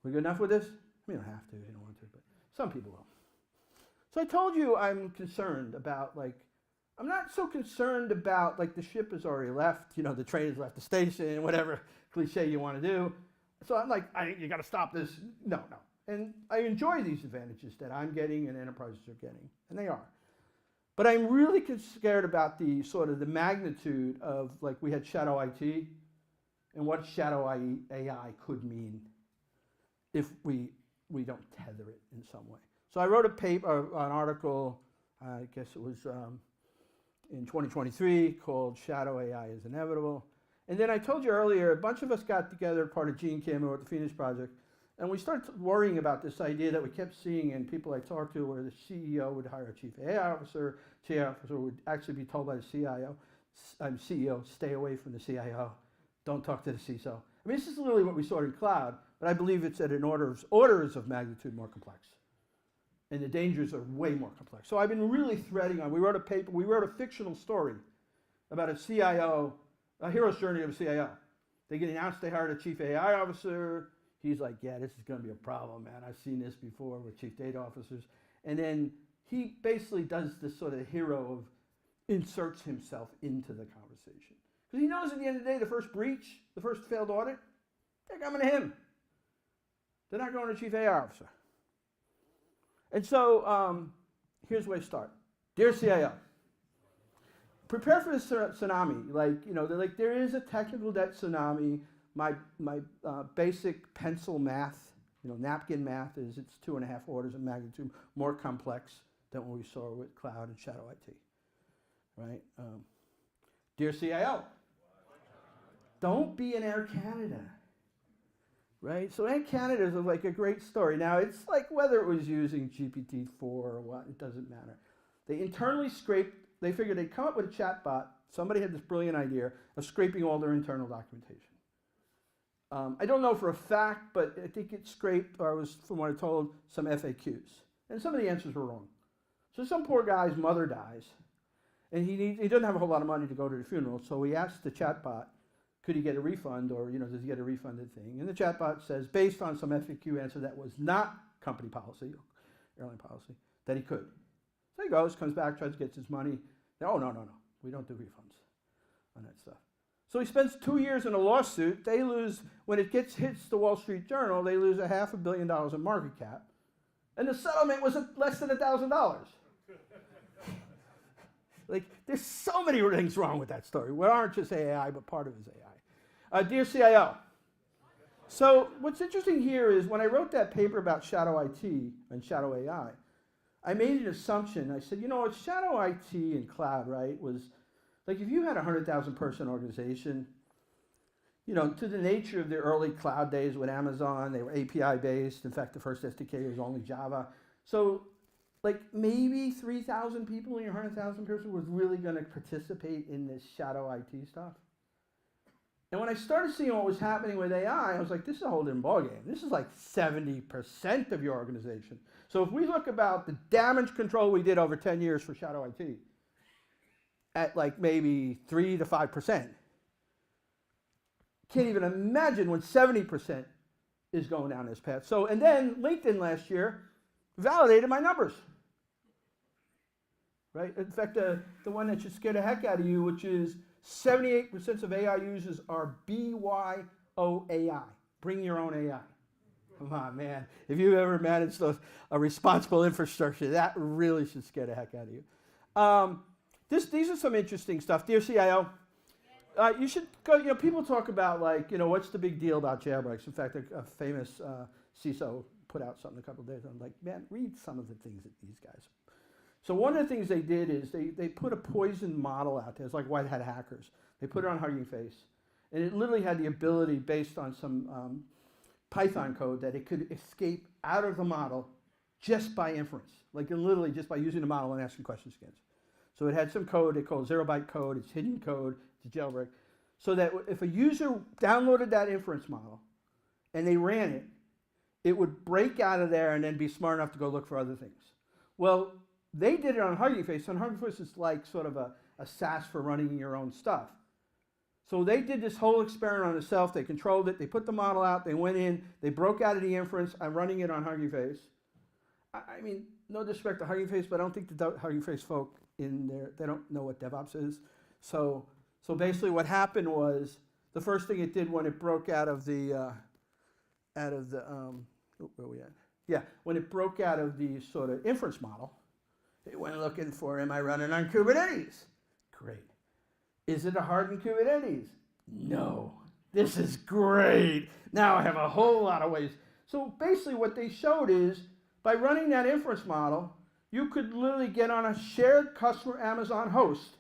We good enough with this? We don't have to, you don't want to, but some people will. So I told you I'm concerned about, like, I'm not so concerned about, like, the ship has already left, you know, the train has left the station, whatever cliche you want to do. So I'm like, you got to stop this. No. And I enjoy these advantages that I'm getting and enterprises are getting, and they are. But I'm really scared about the sort of the magnitude of, like, we had shadow IT and what shadow AI could mean if we don't tether it in some way. So I wrote a paper, an article, I guess it was in 2023, called Shadow AI is Inevitable. And then I told you earlier, a bunch of us got together, part of Gene Kim with the Phoenix Project, and we started worrying about this idea that we kept seeing in people I talked to, where the CEO would hire a chief AI officer, chief officer would actually be told by the CEO, stay away from the CIO, don't talk to the CISO. I mean, this is literally what we saw in cloud, but I believe it's at an orders of magnitude more complex. And the dangers are way more complex. So I've been really threading on, we wrote a fictional story about a CIO, a hero's journey of a CIO. They get announced they hired a chief AI officer. He's like, yeah, this is going to be a problem, man. I've seen this before with chief data officers. And then he basically does this sort of hero of inserts himself into the conversation. Because he knows at the end of the day, the first breach, the first failed audit, they're coming to him. They're not going to chief AI officer. And so here's where I start. Dear CIO, prepare for the tsunami. Like, you know, there is a technical debt tsunami. My basic pencil math, you know, napkin math is it's 2.5 orders of magnitude more complex than what we saw with cloud and shadow IT, right? Dear CIO, don't be an Air Canada, right? So Air Canada is like a great story. Now, it's like whether it was using GPT-4 or what, it doesn't matter. They internally scraped, they figured they'd come up with a chatbot. Somebody had this brilliant idea of scraping all their internal documentation. I don't know for a fact, but I think it scraped, or was, from what I told, some FAQs. And some of the answers were wrong. So some poor guy's mother dies, and he doesn't have a whole lot of money to go to the funeral, so he asked the chatbot, could he get a refund, or, you know, does he get a refunded thing? And the chatbot says, based on some FAQ answer that was not company policy, airline policy, that he could. So he goes, comes back, tries to get his money. Oh, no, we don't do refunds on that stuff. So he spends 2 years in a lawsuit. They lose, when it hits the Wall Street Journal, they lose $500 million in market cap. And the settlement was less than $1,000. Like, there's so many things wrong with that story. We aren't just AI, but part of it is AI. Dear CIO, so what's interesting here is when I wrote that paper about shadow IT and shadow AI, I made an assumption. I said, you know what, shadow IT and cloud, right, was like if you had a 100,000 person organization, you know, to the nature of the early cloud days with Amazon, they were API based. In fact, the first SDK was only Java. So like maybe 3,000 people in your 100,000 person was really going to participate in this shadow IT stuff. And when I started seeing what was happening with AI, I was like, this is a whole different ballgame. This is like 70% of your organization. So if we look about the damage control we did over 10 years for shadow IT at like maybe 3 to 5%, can't even imagine when 70% is going down this path. So, and then LinkedIn last year validated my numbers. Right? In fact, the one that should scare the heck out of you, which is 78% of AI users are BYOAI. Bring your own AI. Come on, man. If you've ever managed a responsible infrastructure, that really should scare the heck out of you. These are some interesting stuff. Dear CIO, you should go, you know, people talk about like, you know, what's the big deal about jailbreaks? In fact, a famous CISO put out something a couple of days ago. I'm like, man, read some of the things that these guys. So one of the things they did is they put a poison model out there. It's like white hat hackers. They put it on Hugging Face. And it literally had the ability, based on some Python code, that it could escape out of the model just by inference. Like literally just by using the model and asking questions against. So it had some code, they call it 0-byte code, it's hidden code, it's a jailbreak. So that if a user downloaded that inference model and they ran it, it would break out of there and then be smart enough to go look for other things. Well, they did it on Hugging Face, and Hugging Face is like sort of a SaaS for running your own stuff. So they did this whole experiment on itself, they controlled it, they put the model out, they went in, they broke out of the inference, I'm running it on Hugging Face. I mean, no disrespect to Hugging Face, but I don't think the Hugging Face folk in there, they don't know what DevOps is. So basically what happened was, the first thing it did when it broke out of the, where are we at? Yeah, when it broke out of the sort of inference model, it went looking for, am I running on Kubernetes? Great. Is it a hardened Kubernetes? No. This is great. Now I have a whole lot of ways. So basically what they showed is, by running that inference model, you could literally get on a shared customer Amazon host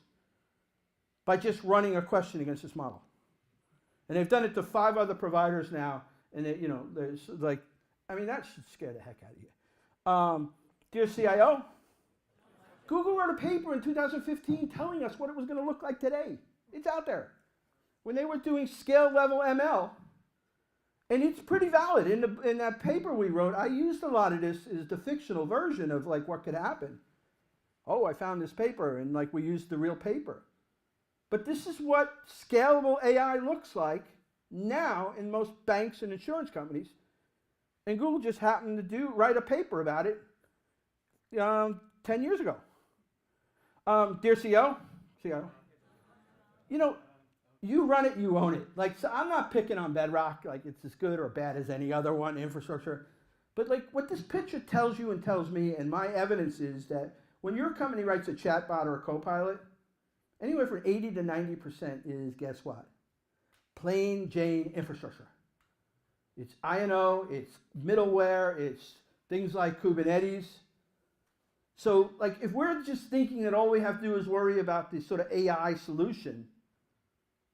by just running a question against this model. And they've done it to 5 other providers now, and it, you know, there's like, I mean, that should scare the heck out of you. Dear CIO, Google wrote a paper in 2015 telling us what it was going to look like today. It's out there. When they were doing scale level ML, and it's pretty valid. In that paper we wrote, I used a lot of this as the fictional version of like what could happen. Oh, I found this paper, and like we used the real paper. But this is what scalable AI looks like now in most banks and insurance companies. And Google just happened to write a paper about it 10 years ago. Dear CEO, you know, you run it, you own it. Like, so I'm not picking on Bedrock, like it's as good or bad as any other one, infrastructure. But like what this picture tells you and tells me, and my evidence is that when your company writes a chatbot or a copilot, anywhere from 80 to 90% is, guess what? Plain Jane infrastructure. It's I&O, it's middleware, it's things like Kubernetes. So like if we're just thinking that all we have to do is worry about this sort of AI solution,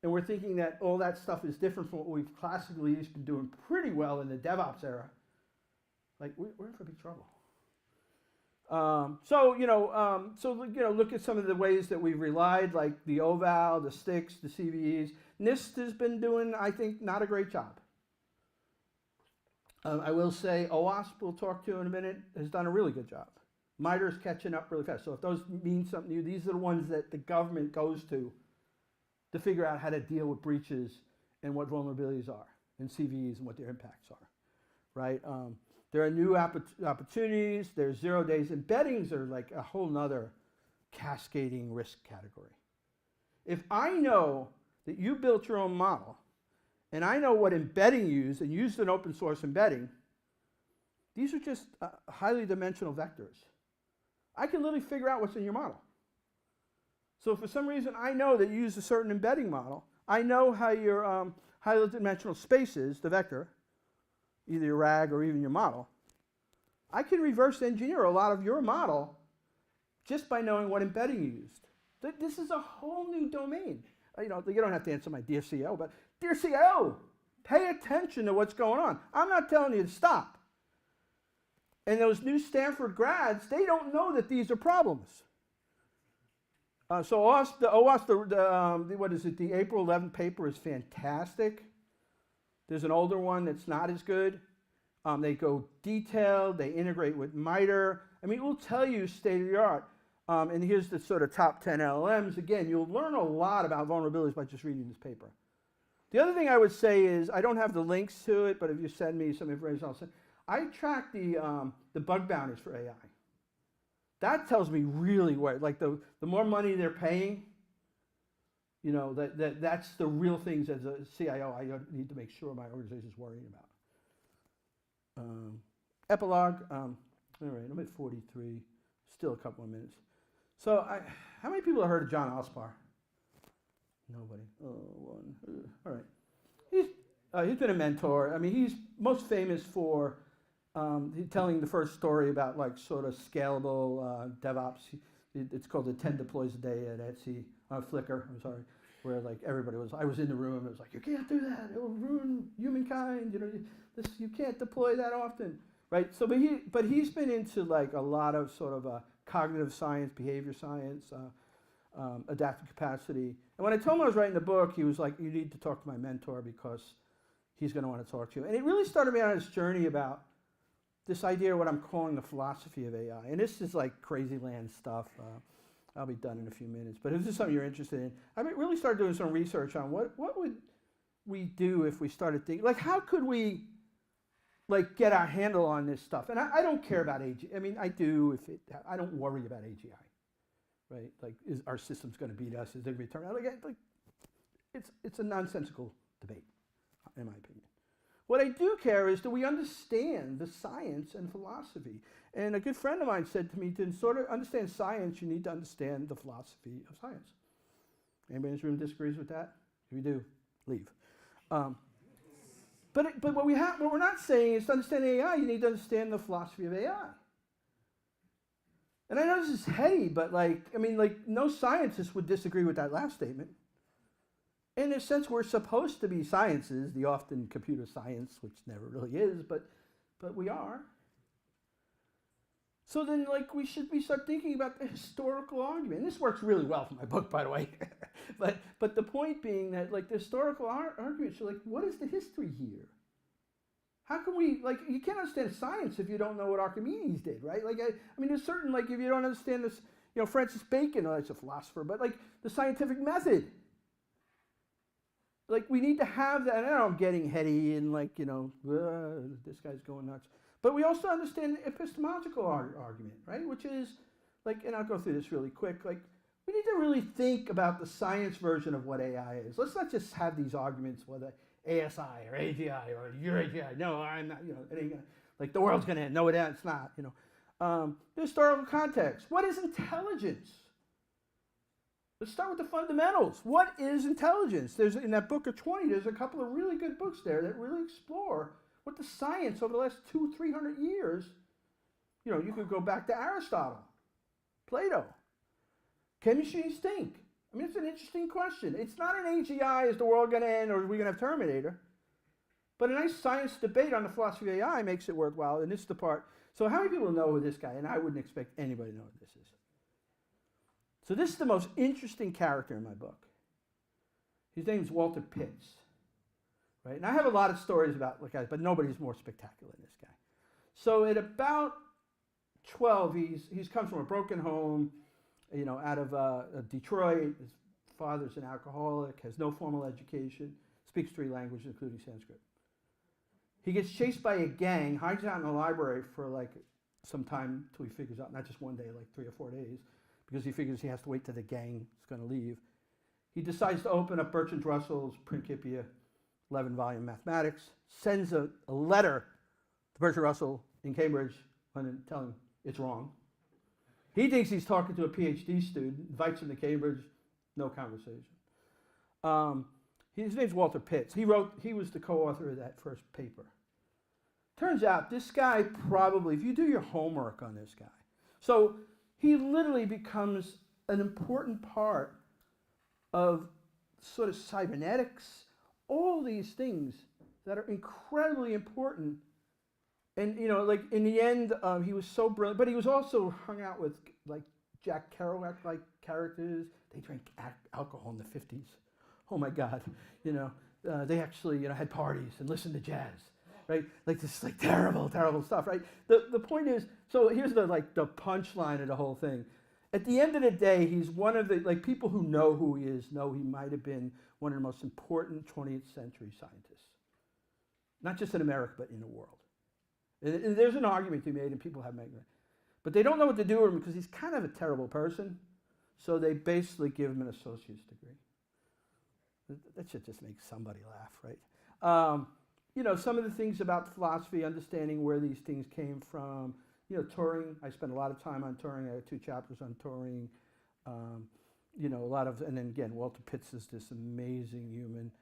and we're thinking that all that stuff is different from what we've classically been doing pretty well in the DevOps era, like we're in for big trouble. Look at some of the ways that we've relied, like the OVAL, the sticks, the CVEs. NIST has been doing, I think, not a great job. I will say OWASP, we'll talk to in a minute, has done a really good job. MITRE's catching up really fast. So if those mean something to you, these are the ones that the government goes to figure out how to deal with breaches and what vulnerabilities are, and CVEs and what their impacts are, right? There are new opportunities. There's 0 days. Embeddings are like a whole nother cascading risk category. If I know that you built your own model, and I know what embedding you used, and used an open source embedding, these are just highly dimensional vectors. I can literally figure out what's in your model. So if for some reason I know that you use a certain embedding model, I know how your highly dimensional space is, the vector, either your RAG or even your model, I can reverse engineer a lot of your model just by knowing what embedding you used. This is a whole new domain. You don't have to answer my dear CEO, but dear CEO, pay attention to what's going on. I'm not telling you to stop. And those new Stanford grads, they don't know that these are problems. So the April 11th paper is fantastic. There's an older one that's not as good. They go detailed, they integrate with MITRE. I mean, it will tell you state of the art. And here's the sort of top 10 LLMs. Again, you'll learn a lot about vulnerabilities by just reading this paper. The other thing I would say is, I don't have the links to it, but if you send me some information, I'll send. I track the bug bounties for AI. That tells me really where, like the more money they're paying, that's the real things as a CIO I need to make sure my organization is worrying about. Epilogue, all right, I'm at 43, still a couple of minutes. So how many people have heard of John Alspar? Nobody. Oh, one. All right. He's been a mentor. I mean, he's most famous for telling the first story about like sort of scalable DevOps. It's called the 10 deploys a day at Etsy, Flickr, I'm sorry, where like everybody was, I was in the room, it was like, you can't do that, it will ruin humankind, you can't deploy that often, right? So, but he's been into like a lot of sort of cognitive science, behavior science, adaptive capacity. And when I told him I was writing the book, he was like, you need to talk to my mentor because he's going to want to talk to you. And it really started me on this journey about this idea of what I'm calling the philosophy of AI. And this is like crazy land stuff. I'll be done in a few minutes. But if this is something you're interested in, I really started doing some research on what would we do if we started thinking, like how could we like get our handle on this stuff? And I don't care about AGI. I mean, I do I don't worry about AGI, right? Like, is our system's going to beat us? Is there going to be a turn? Like, it's a nonsensical debate, in my opinion. What I do care is, do we understand the science and philosophy? And a good friend of mine said to me, to sort of understand science, you need to understand the philosophy of science. Anybody in this room disagrees with that? If you do, leave. But what we're not saying is to understand AI, you need to understand the philosophy of AI. And I know this is heady, but no scientist would disagree with that last statement. In a sense, we're supposed to be sciences, the often computer science, which never really is, but we are. So then, we start thinking about the historical argument. And this works really well for my book, by the way. but the point being that, the historical arguments are what is the history here? How can we, you can't understand science if you don't know what Archimedes did, right? There's certain, if you don't understand this, Francis Bacon, that's a philosopher, but the scientific method. We need to have that. I know I'm getting heady and this guy's going nuts. But we also understand the epistemological argument, right? Which is, and I'll go through this really quick, we need to really think about the science version of what AI is. Let's not just have these arguments, whether ASI or AGI or your AGI. No, I'm not, it ain't gonna, the world's gonna end. No, it's not, The historical context. What is intelligence? Let's start with the fundamentals. What is intelligence? In that book of 20, there's a couple of really good books there that really explore what the science over the last 200-300 years, you could go back to Aristotle, Plato. Can machines think? It's an interesting question. It's not an AGI, is the world going to end or are we going to have Terminator? But a nice science debate on the philosophy of AI makes it worthwhile, and this is the part. So how many people know who this guy, and I wouldn't expect anybody to know who this is. So this is the most interesting character in my book. His name is Walter Pitts, right? And I have a lot of stories about guys, but nobody's more spectacular than this guy. So at about 12, he's comes from a broken home, out of Detroit. His father's an alcoholic, has no formal education, speaks 3 languages, including Sanskrit. He gets chased by a gang, hides out in the library for some time until he figures out, not just one day, 3 or 4 days, because he figures he has to wait till the gang is going to leave. He decides to open up Bertrand Russell's Principia 11-volume mathematics, sends a letter to Bertrand Russell in Cambridge and telling him it's wrong. He thinks he's talking to a PhD student, invites him to Cambridge, no conversation. His name's Walter Pitts. He was the co-author of that first paper. Turns out this guy probably, if you do your homework on this guy, so he literally becomes an important part of sort of cybernetics, all these things that are incredibly important. And you know, like in the end, he was so brilliant, but he was also hung out with like Jack Kerouac-like characters. They drank alcohol in the 50s. Oh my God, you know, they actually, you know, had parties and listened to jazz, right? Like this, like terrible, terrible stuff, right? The point is, so here's the punchline of the whole thing. At the end of the day, he's one of the, like, people who know who he is know he might have been one of the most important 20th century scientists, not just in America but in the world. And there's an argument to be made, and people have made it, but they don't know what to do with him because he's kind of a terrible person. So they basically give him an associate's degree. That should just make somebody laugh, right? You know, some of the things about philosophy, understanding where these things came from. You know, Turing. I spent a lot of time on Turing. I have 2 chapters on Turing. You know, a lot of, and then again, Walter Pitts is this amazing human.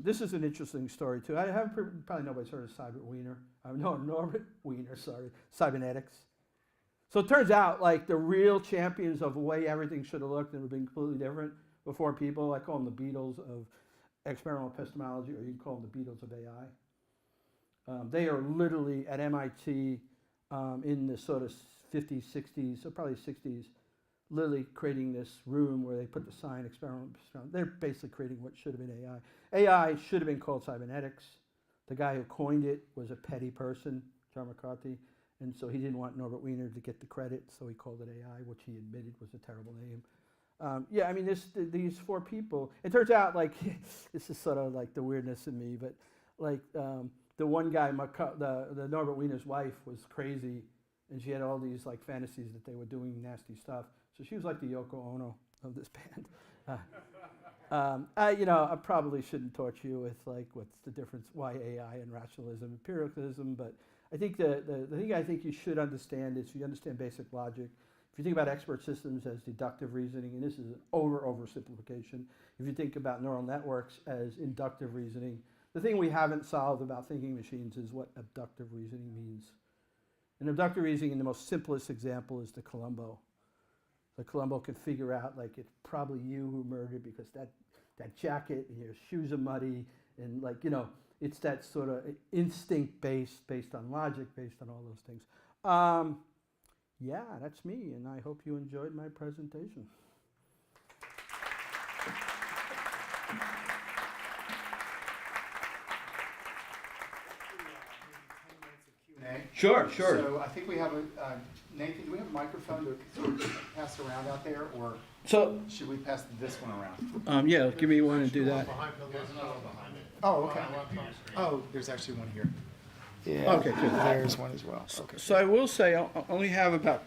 This is an interesting story too. I haven't, probably nobody's heard of Norbert Wiener, sorry, cybernetics. So it turns out, like, the real champions of the way everything should have looked and have been completely different before people, I call them the Beatles of experimental epistemology, or you can call them the Beatles of AI. They are literally at MIT in the sort of 50s, 60s, so probably 60s, literally creating this room where they put the sign experimental. They're basically creating what should have been AI. AI should have been called cybernetics. The guy who coined it was a petty person, John McCarthy, and so he didn't want Norbert Wiener to get the credit, so he called it AI, which he admitted was a terrible name. Yeah, I mean, these 4 people, it turns out, like, this is sort of like the weirdness in me, but like the one guy, the Norbert Wiener's wife was crazy, and she had all these like fantasies that they were doing nasty stuff. So she was like the Yoko Ono of this band. You know, I probably shouldn't torture you with like what's the difference, why AI and rationalism, empiricalism, but I think the thing I think you should understand is you understand basic logic. If you think about expert systems as deductive reasoning, and this is an oversimplification, if you think about neural networks as inductive reasoning, the thing we haven't solved about thinking machines is what abductive reasoning means. And abductive reasoning, in the most simplest example, is the Columbo. The Columbo can figure out, like, it's probably you who murdered because that jacket and your shoes are muddy, and, like, you know, it's that sort of instinct based on logic, based on all those things. Yeah, that's me, and I hope you enjoyed my presentation. Sure. So I think we have a, Nathan, do we have a microphone to sort of pass around out there, or So, should we pass this one around? yeah, give me one and do that. Oh, okay. Oh, there's actually one here. Yeah. Okay, good. There's one as well. Okay. So I will say I only have about,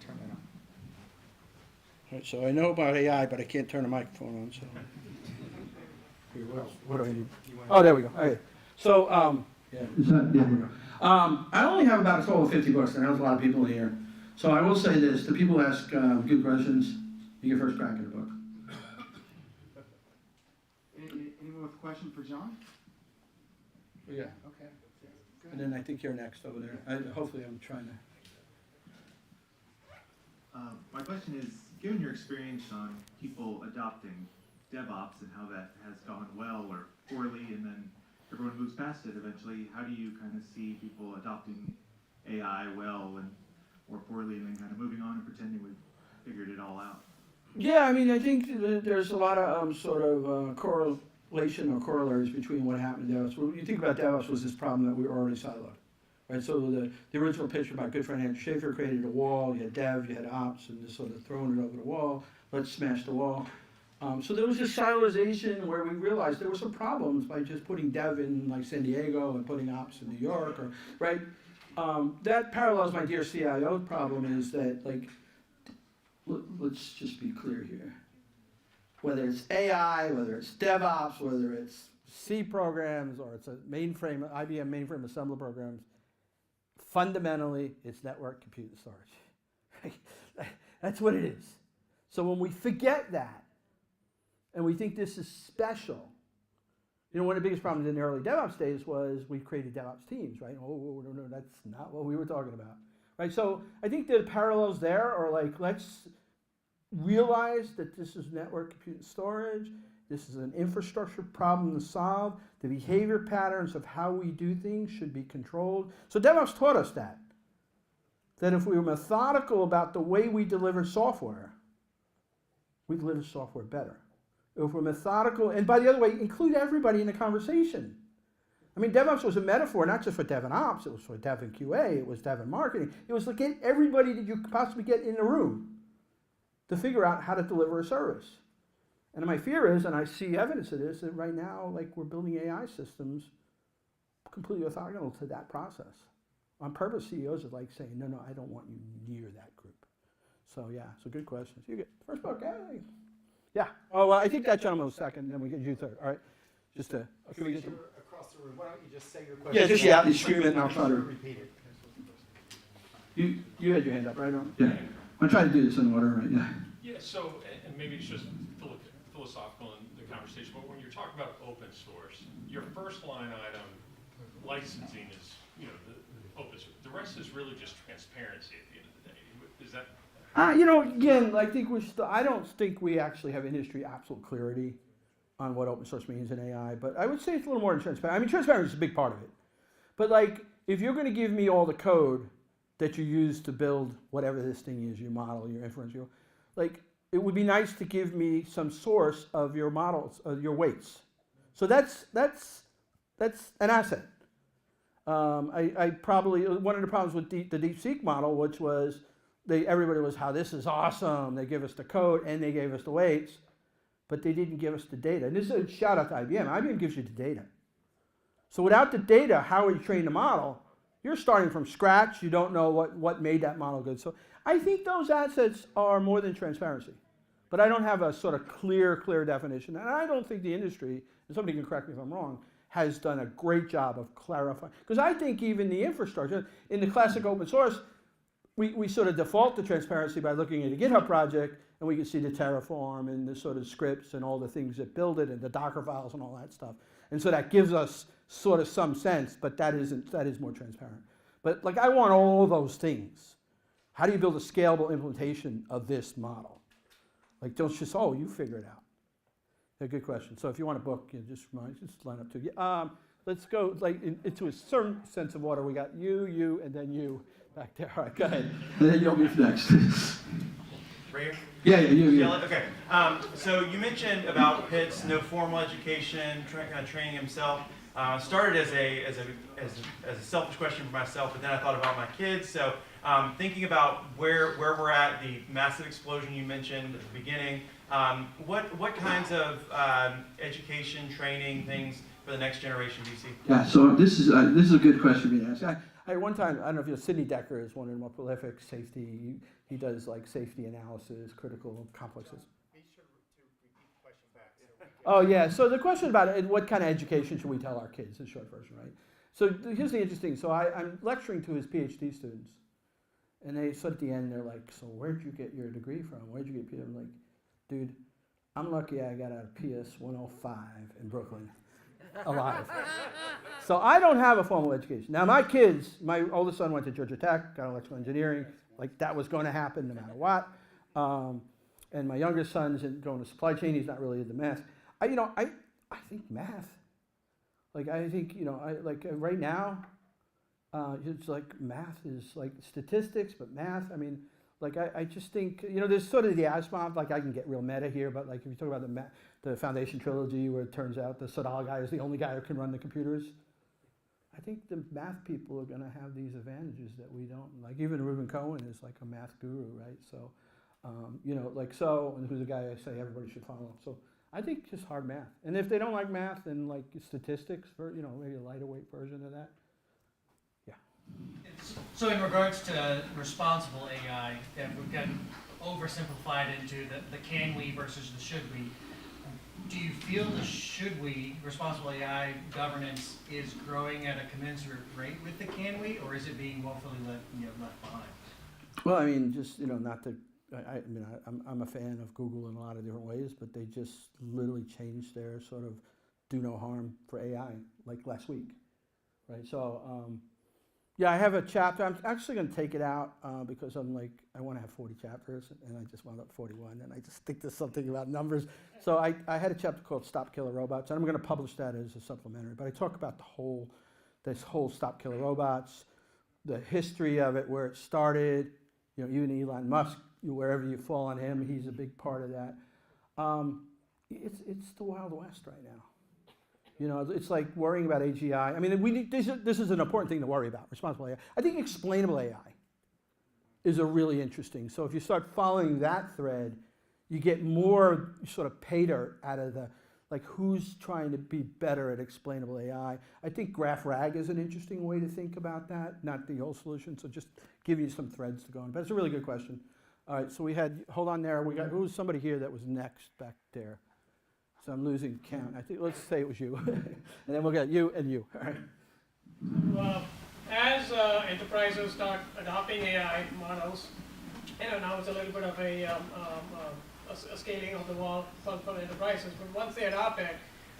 Turn that on. right, so I know about AI, but I can't turn the microphone on, so. What do I need? Oh, there we go. Okay. So, yeah. There we go. I only have about a total of 50 books, and there's a lot of people here. So I will say this, the people who ask good questions, you get first crack at the book. Anyone with a question for John? Yeah. Okay. Good. And then I think you're next over there. Hopefully I'm trying to. My question is, given your experience on people adopting DevOps and how that has gone well or poorly, and then everyone moves past it eventually, how do you kind of see people adopting AI well and or poorly, and then kind of moving on and pretending we've figured it all out? Yeah, I mean, I think there's a lot of sort of correlation or corollaries between what happened to DevOps. When you think about DevOps, was this problem that we were already siloed, right? So the original pitch by good friend Andrew Schaefer created a wall. You had Dev, you had Ops, and just sort of throwing it over the wall. Let's smash the wall. So there was this siloization where we realized there were some problems by just putting Dev in like San Diego and putting Ops in New York, or right. That parallels my dear CIO problem is that, like, let's just be clear here. Whether it's AI, whether it's DevOps, whether it's C programs, or it's a mainframe, IBM mainframe assembly programs, fundamentally it's network compute and storage. That's what it is. So when we forget that, and we think this is special, You know, one of the biggest problems in the early DevOps days was we created DevOps teams, right? Oh, no, that's not what we were talking about, right? So I think the parallels there are like, let's realize that this is network compute and storage. This is an infrastructure problem to solve. The behavior patterns of how we do things should be controlled. So DevOps taught us that if we were methodical about the way we deliver software, we deliver software better. If we're methodical, and by the other way, include everybody in the conversation. I mean, DevOps was a metaphor not just for Dev and Ops, it was for Dev and QA, it was Dev and marketing. It was to get everybody that you could possibly get in the room to figure out how to deliver a service. And my fear is, and I see evidence of this, that right now, like we're building AI systems completely orthogonal to that process. On purpose, CEOs are like saying, no, I don't want you near that group. So yeah, so good questions. You get first book, hey. Yeah. Oh, well, I think that gentleman was second, then we get you third. All right. Just to. Okay, we just. Across the room. Why don't you just say your question? Yeah, just yeah, you scream it, and I'll try to repeat it. You had your hand up, right? Yeah. I'm trying to do this in order, right? Yeah. Yeah. So, and maybe it's just philosophical in the conversation, but when you're talking about open source, your first line item, licensing is, you know, the open source. The rest is really just transparency at the end of the day. Is that? You know, again, I think I don't think we actually have industry absolute clarity on what open source means in AI, but I would say it's a little more than transparent. I mean, transparency is a big part of it. But like, if you're going to give me all the code that you use to build whatever this thing is, your model, your inference, like, it would be nice to give me some source of your models, your weights. So that's an asset. I probably, one of the problems with the DeepSeek model, which was everybody was, how this is awesome. They give us the code and they gave us the weights, but they didn't give us the data. And this is a shout out to IBM. IBM gives you the data. So without the data, how you train the model, you're starting from scratch. You don't know what made that model good. So I think those assets are more than transparency. But I don't have a sort of clear definition. And I don't think the industry, and somebody can correct me if I'm wrong, has done a great job of clarifying. Because I think even the infrastructure, in the classic open source, we sort of default to transparency by looking at a GitHub project, and we can see the Terraform and the sort of scripts and all the things that build it and the Docker files and all that stuff. And so that gives us sort of some sense, but that is more transparent. But like, I want all those things. How do you build a scalable implementation of this model? Like, don't just, you figure it out. A good question. So if you want a book, just line up to you. Let's go like into a certain sense of order. We got you, and then you back there. All right, go ahead. And then you'll be next. Right Yeah, here? you. Okay. So you mentioned about Pitt's no formal education, training himself. Started as a selfish question for myself, but then I thought about my kids. So thinking about where we're at, the massive explosion you mentioned at the beginning. What kinds of education, training, things for the next generation do you see? Yeah, so this is a good question for me to ask. I one time, I don't know if you know, Sidney Decker is one of the more prolific safety. He does like safety analysis, critical complexes. Be sure to repeat the question back. Oh yeah, so the question about it, what kind of education should we tell our kids, the short version, right? So here's the interesting, so I'm lecturing to his PhD students, and they sort of at the end, they're like, so where'd you get your degree from? Where'd you get your, I'm like, dude, I'm lucky I got a PS 105 in Brooklyn, alive. So I don't have a formal education. Now my kids, my oldest son went to Georgia Tech, got electrical engineering, like that was going to happen no matter what. And my youngest son's going to supply chain, he's not really into math. I think math, like I think, right now, it's like math is like statistics, but math, I mean, like I just think, there's sort of the Asimov, like I can get real meta here, but like if you talk about the Foundation trilogy where it turns out the Sodal guy is the only guy who can run the computers, I think the math people are going to have these advantages that we don't. Like even Reuben Cohen is like a math guru, right? So, and who's the guy I say everybody should follow. So I think just hard math. And if they don't like math, then like statistics, maybe a lighter weight version of that. Yeah. So in regards to responsible AI, that we've gotten oversimplified into the can we versus the should we. Do you feel the should we, responsible AI governance, is growing at a commensurate rate with the can we, or is it being woefully left behind? Well, I mean, just, not to, I'm a fan of Google in a lot of different ways, but they just literally changed their sort of do no harm for AI, like last week, right? So, yeah, I have a chapter. I'm actually going to take it out because I'm like, I want to have 40 chapters, and I just wound up 41, and I just think there's something about numbers. So I had a chapter called Stop Killer Robots, and I'm going to publish that as a supplementary. But I talk about this whole Stop Killer Robots, the history of it, where it started. You know, even Elon Musk, wherever you fall on him, he's a big part of that. It's the Wild West right now. You know, it's like worrying about AGI. I mean, this is an important thing to worry about, responsible AI. I think explainable AI is a really interesting. So if you start following that thread, you get more sort of pay dirt out of the, like, who's trying to be better at explainable AI. I think graph RAG is an interesting way to think about that, not the whole solution. So just give you some threads to go on. But it's a really good question. All right, so we had, hold on there. Who was somebody here that was next back there? So I'm losing count. I think, let's say it was you. And then we'll get you and you. All right. As enterprises start adopting AI models, now it's a little bit of a scaling of the wall for enterprises. But once they adopt it,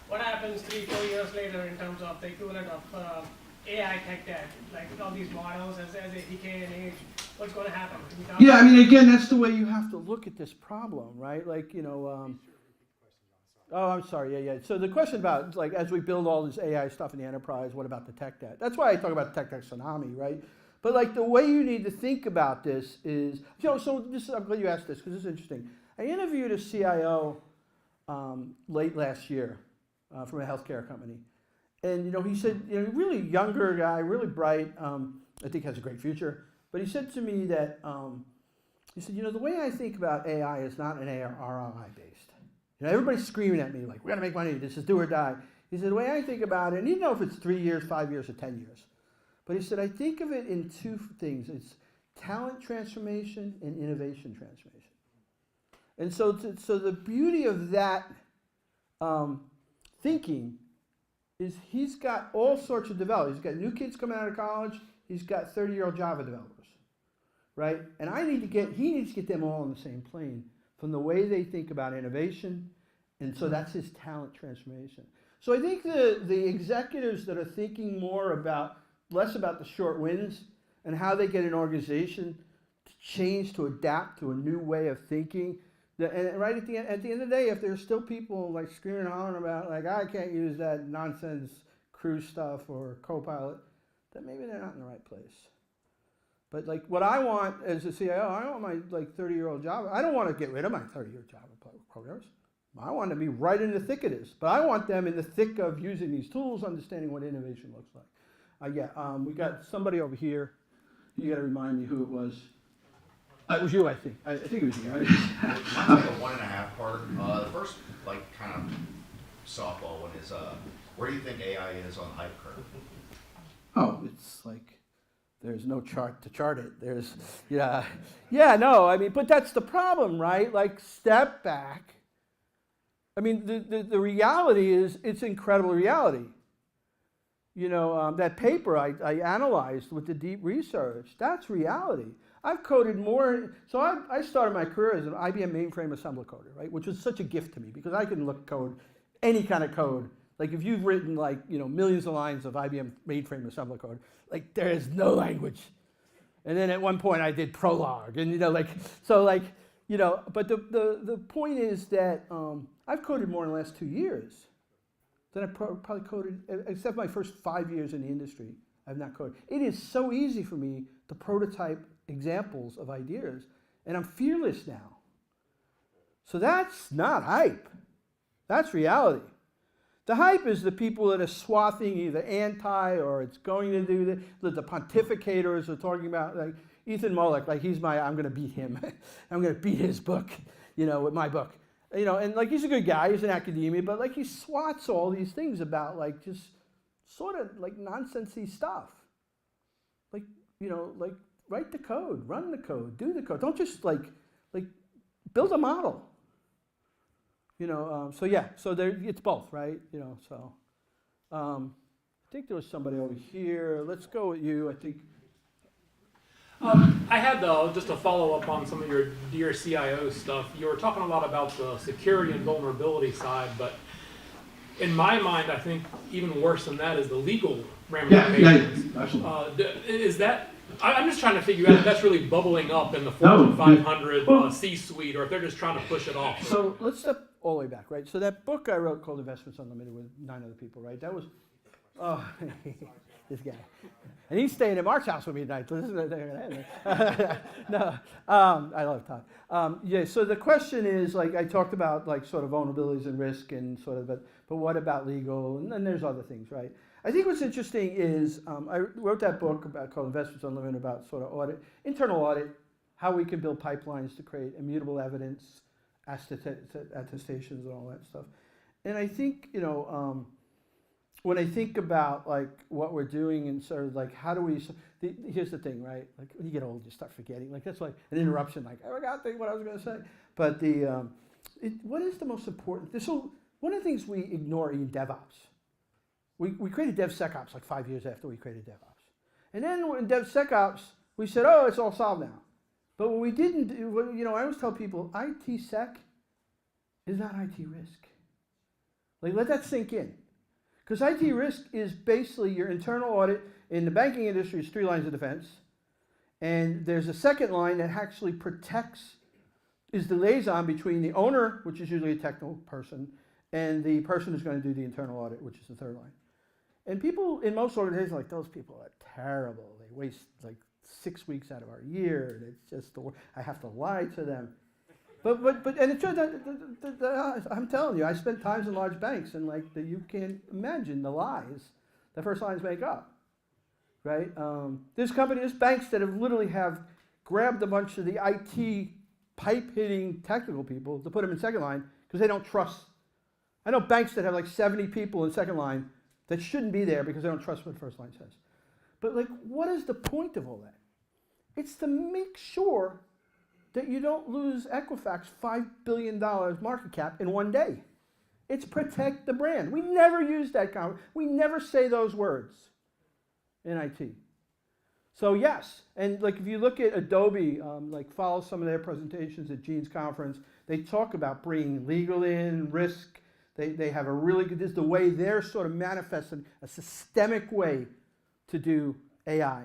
what happens 3-4 years later in terms of the equivalent of AI tech debt? Like all these models, as they decay in age, what's going to happen? Yeah, I mean, again, that's the way you have to look at this problem, right? Like, you know, oh, I'm sorry, yeah. So the question about, like, as we build all this AI stuff in the enterprise, what about the tech debt? That's why I talk about the tech tsunami, right? But, like, the way you need to think about this is, you know, so this, I'm glad you asked this, because this is interesting. I interviewed a CIO late last year from a healthcare company. And, you know, he said, you know, really younger guy, really bright, I think has a great future. But he said to me that, he said, you know, the way I think about AI is not an ROI based. You know, everybody's screaming at me like, we got to make money, this is do or die. He said, the way I think about it, and you know if it's 3 years, 5 years, or 10 years. But he said, I think of it in two things. It's talent transformation and innovation transformation. And so the beauty of that thinking is he's got all sorts of developers. He's got new kids coming out of college. He's got 30-year-old Java developers, right? And he needs to get them all on the same plane from the way they think about innovation, and so that's his talent transformation. So I think the executives that are thinking less about the short wins and how they get an organization to change, to adapt to a new way of thinking, and right at the end of the day, if there's still people like screaming and hollering about, like, I can't use that nonsense cruise stuff or Copilot, then maybe they're not in the right place. But like what I want as a CIO, I want my like 30-year-old Java. I don't want to get rid of my 30-year Java programmers. I want to be right in the thick of this. But I want them in the thick of using these tools, understanding what innovation looks like. We got somebody over here. You got to remind me who it was. It was you, I think. I think it was you, right? Mine's like a 1.5 part. The first, like, kind of softball one is, where do you think AI is on the hype curve? Oh, it's like, there's no chart to chart it. No, I mean, but that's the problem, right? Like, step back. I mean, the reality is, it's incredible reality. You know, that paper I analyzed with the deep research, that's reality. I've coded more, so I started my career as an IBM mainframe assembler coder, right? Which was such a gift to me because I can code any kind of code. Like if you've written like, you know, millions of lines of IBM mainframe assembler code, like there is no language. And then at one point I did Prolog and, you know, like, so like, you know, but the point is that I've coded more in the last 2 years than I probably coded, except my first 5 years in the industry, I've not coded. It is so easy for me to prototype examples of ideas, and I'm fearless now. So that's not hype. That's reality. The hype is the people that are swathing either anti or it's going to do the pontificators are talking about, like Ethan Mollick, like I'm going to beat him. I'm going to beat his book, you know, with my book. You know, and like he's a good guy, he's in academia, but like he swats all these things about like just sort of like nonsensy stuff. Like, you know, like write the code, run the code, do the code. Don't just like build a model. You know, so yeah, so there it's both, right? You know, so I think there was somebody over here. Let's go with you. I think. I had just a follow-up on some of your dear CIO stuff. You were talking a lot about the security and vulnerability side, but in my mind, I think even worse than that is the legal ramifications. Absolutely. Is that? I'm just trying to figure out if that's really bubbling up in the Fortune 500 C-suite, or if they're just trying to push it off. So let's step all the way back, right? So that book I wrote called Investments Unlimited with 9 other people, right? That was, this guy. And he's staying at Mark's house with me tonight. So this is no, I love Todd. Yeah, so the question is, like, I talked about, like, sort of vulnerabilities and risk and sort of, but what about legal? And then there's other things, right? I think what's interesting is I wrote that book called Investments Unlimited about sort of audit, internal audit, how we can build pipelines to create immutable evidence, attestations, and all that stuff. And I think, you know, when I think about like what we're doing and sort of like how do we, here's the thing, right? Like when you get old, you start forgetting. Like that's like an interruption. Like I forgot what I was going to say. But what is the most important? So one of the things we ignore in DevOps. We created DevSecOps like 5 years after we created DevOps. And then in DevSecOps, we said, oh, it's all solved now. But what we didn't do, you know, I always tell people, IT sec is not IT risk. Like, let that sink in. Because IT risk is basically your internal audit. In the banking industry, it's 3 lines of defense. And there's a second line that actually protects, is the liaison between the owner, which is usually a technical person, and the person who's going to do the internal audit, which is the third line. And people in most organizations are like, those people are terrible. They waste like 6 weeks out of our year. And it's just, I have to lie to them. But and it turns out, I'm telling you, I spent times in large banks and like you can't imagine the lies the first lines make up, right? There's banks that have grabbed a bunch of the IT pipe-hitting technical people to put them in second line because they don't trust. I know banks that have like 70 people in second line that shouldn't be there because they don't trust what the first line says. But like, what is the point of all that? It's to make sure that you don't lose Equifax $5 billion market cap in one day. It's protect the brand. We never use that comment. We never say those words in IT. So yes, and like if you look at Adobe, like follow some of their presentations at Gene's conference, they talk about bringing legal in, risk. They have a really good, this is the way they're sort of manifesting a systemic way to do AI.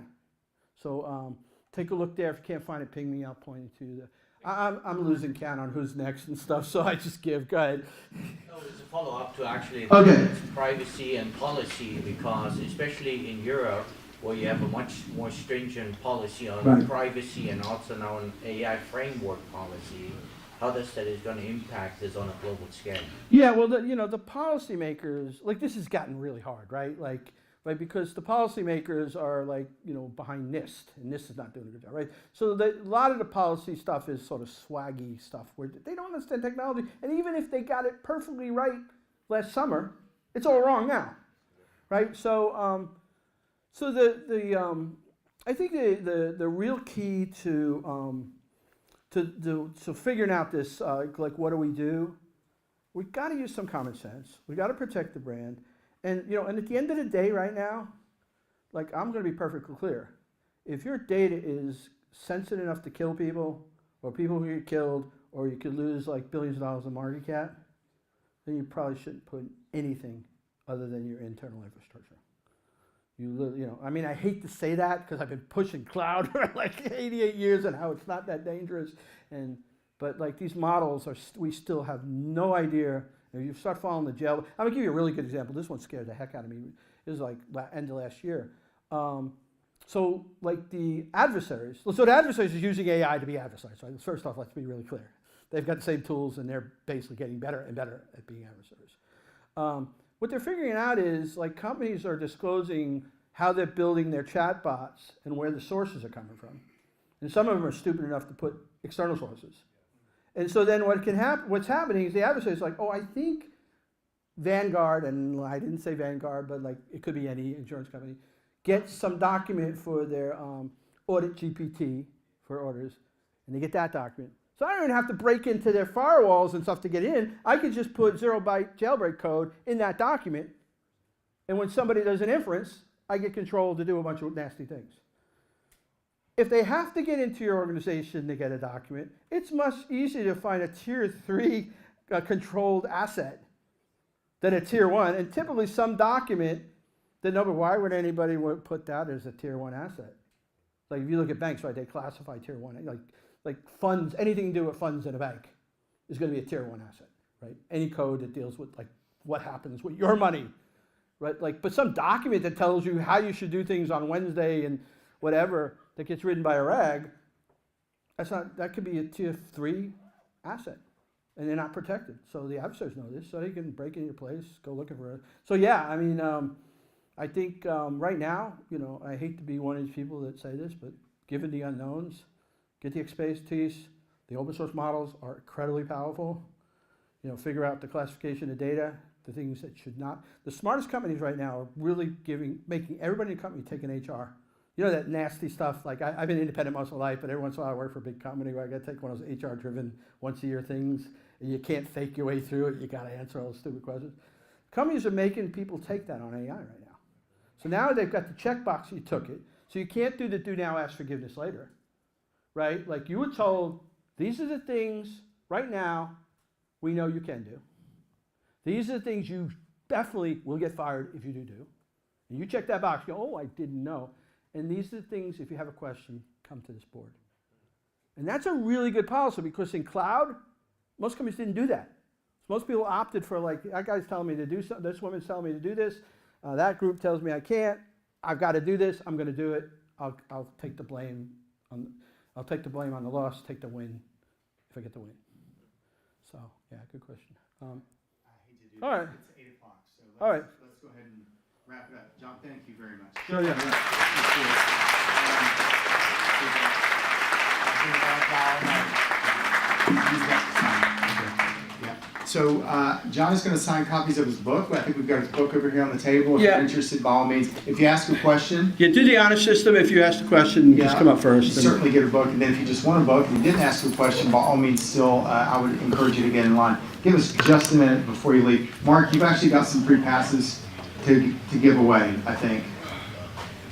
So take a look there. If you can't find it, ping me. I'll point you to the, I'm losing count on who's next and stuff, so I just give. Go ahead. No, it's a follow-up to actually Okay. privacy and policy, because especially in Europe, where you have a much more stringent policy on Right. privacy and also now an AI framework policy, how that is going to impact this on a global scale. Yeah, well, the policymakers, like this has gotten really hard, right? Like, right, because the policymakers are like, behind NIST, and NIST is not doing a good job, right? So a lot of the policy stuff is sort of swaggy stuff where they don't understand technology, and even if they got it perfectly right last summer, it's all wrong now, right? So, I think the real key to figuring out this, like what do we do? We've got to use some common sense. We've got to protect the brand. And, and at the end of the day right now, like I'm going to be perfectly clear. If your data is sensitive enough to kill people, or people who get killed, or you could lose like billions of dollars in market cap, then you probably shouldn't put anything other than your internal infrastructure. I hate to say that because I've been pushing cloud for like 88 years and how it's not that dangerous. But like these models we still have no idea. If you start following the jail, I'm gonna give you a really good example. This one scared the heck out of me. It was like end of last year. So like the adversaries, so the adversaries are using AI to be adversaries. Right? First off, let's be really clear. They've got the same tools and they're basically getting better and better at being adversaries. What they're figuring out is like companies are disclosing how they're building their chatbots and where the sources are coming from. And some of them are stupid enough to put external sources. And so then what's happening is the adversary is like, oh, I think Vanguard, and I didn't say Vanguard, but like it could be any insurance company, gets some document for their audit GPT for orders, and they get that document. So I don't even have to break into their firewalls and stuff to get in. I could just put 0-byte jailbreak code in that document, and when somebody does an inference, I get control to do a bunch of nasty things. If they have to get into your organization to get a document, it's much easier to find a tier 3 controlled asset than a tier 1. And typically some document that nobody, why would anybody put that as a tier 1 asset? Like if you look at banks, right, they classify tier 1, like funds, anything to do with funds in a bank is going to be a tier 1 asset, right? Any code that deals with like what happens with your money, right? Like, but some document that tells you how you should do things on Wednesday and whatever that gets written by a rag, that could be a tier 3 asset, and they're not protected. So the adversaries know this, so they can break into your place, go looking for it. So yeah, I mean, I think right now, you know, I hate to be one of these people that say this, but given the unknowns, get the expertise. The open source models are incredibly powerful. You know, figure out the classification of data, the things that should not. The smartest companies right now are really making everybody in the company take an HR. You know that nasty stuff, like I've been independent most of my life, but every once in a while I work for a big company where I got to take one of those HR-driven once-a-year things, and you can't fake your way through it. You got to answer all those stupid questions. Companies are making people take that on AI right now. So now they've got the checkbox, you took it. So you can't do the do now, ask forgiveness later, right? Like you were told, these are the things right now we know you can do. These are the things you definitely will get fired if you do. And you check that box, you go, oh, I didn't know. And these are the things, if you have a question, come to this board. And that's a really good policy because in cloud, most companies didn't do that. So most people opted for like, that guy's telling me to do something, this woman's telling me to do this, that group tells me I can't, I've got to do this, I'm going to do it, I'll take the blame on the loss, take the win if I get the win. So, yeah, good question. I hate to do all right. It's 8 o'clock, so all right. Let's go ahead and wrap it up. John, thank you very much. Sure, yeah. So John is going to sign copies of his book. I think we've got his book over here on the table. If you're interested, by all means, if you ask a question. Yeah, do the honor system. If you ask a question, just come up first. You certainly get a book. And then if you just want a book and you didn't ask a question, by all means, still, I would encourage you to get in line. Give us just a minute before you leave. Mark, you've actually got some free passes to give away, I think.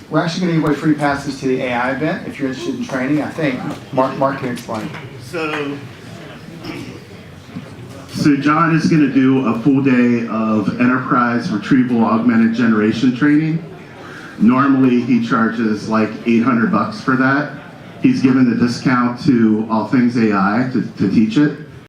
We're actually going to give away free passes to the AI event if you're interested in training, I think. Mark can explain. So John is going to do a full day of enterprise retrieval augmented generation training. Normally he charges like $800 for that. He's given the discount to All Things AI to teach it.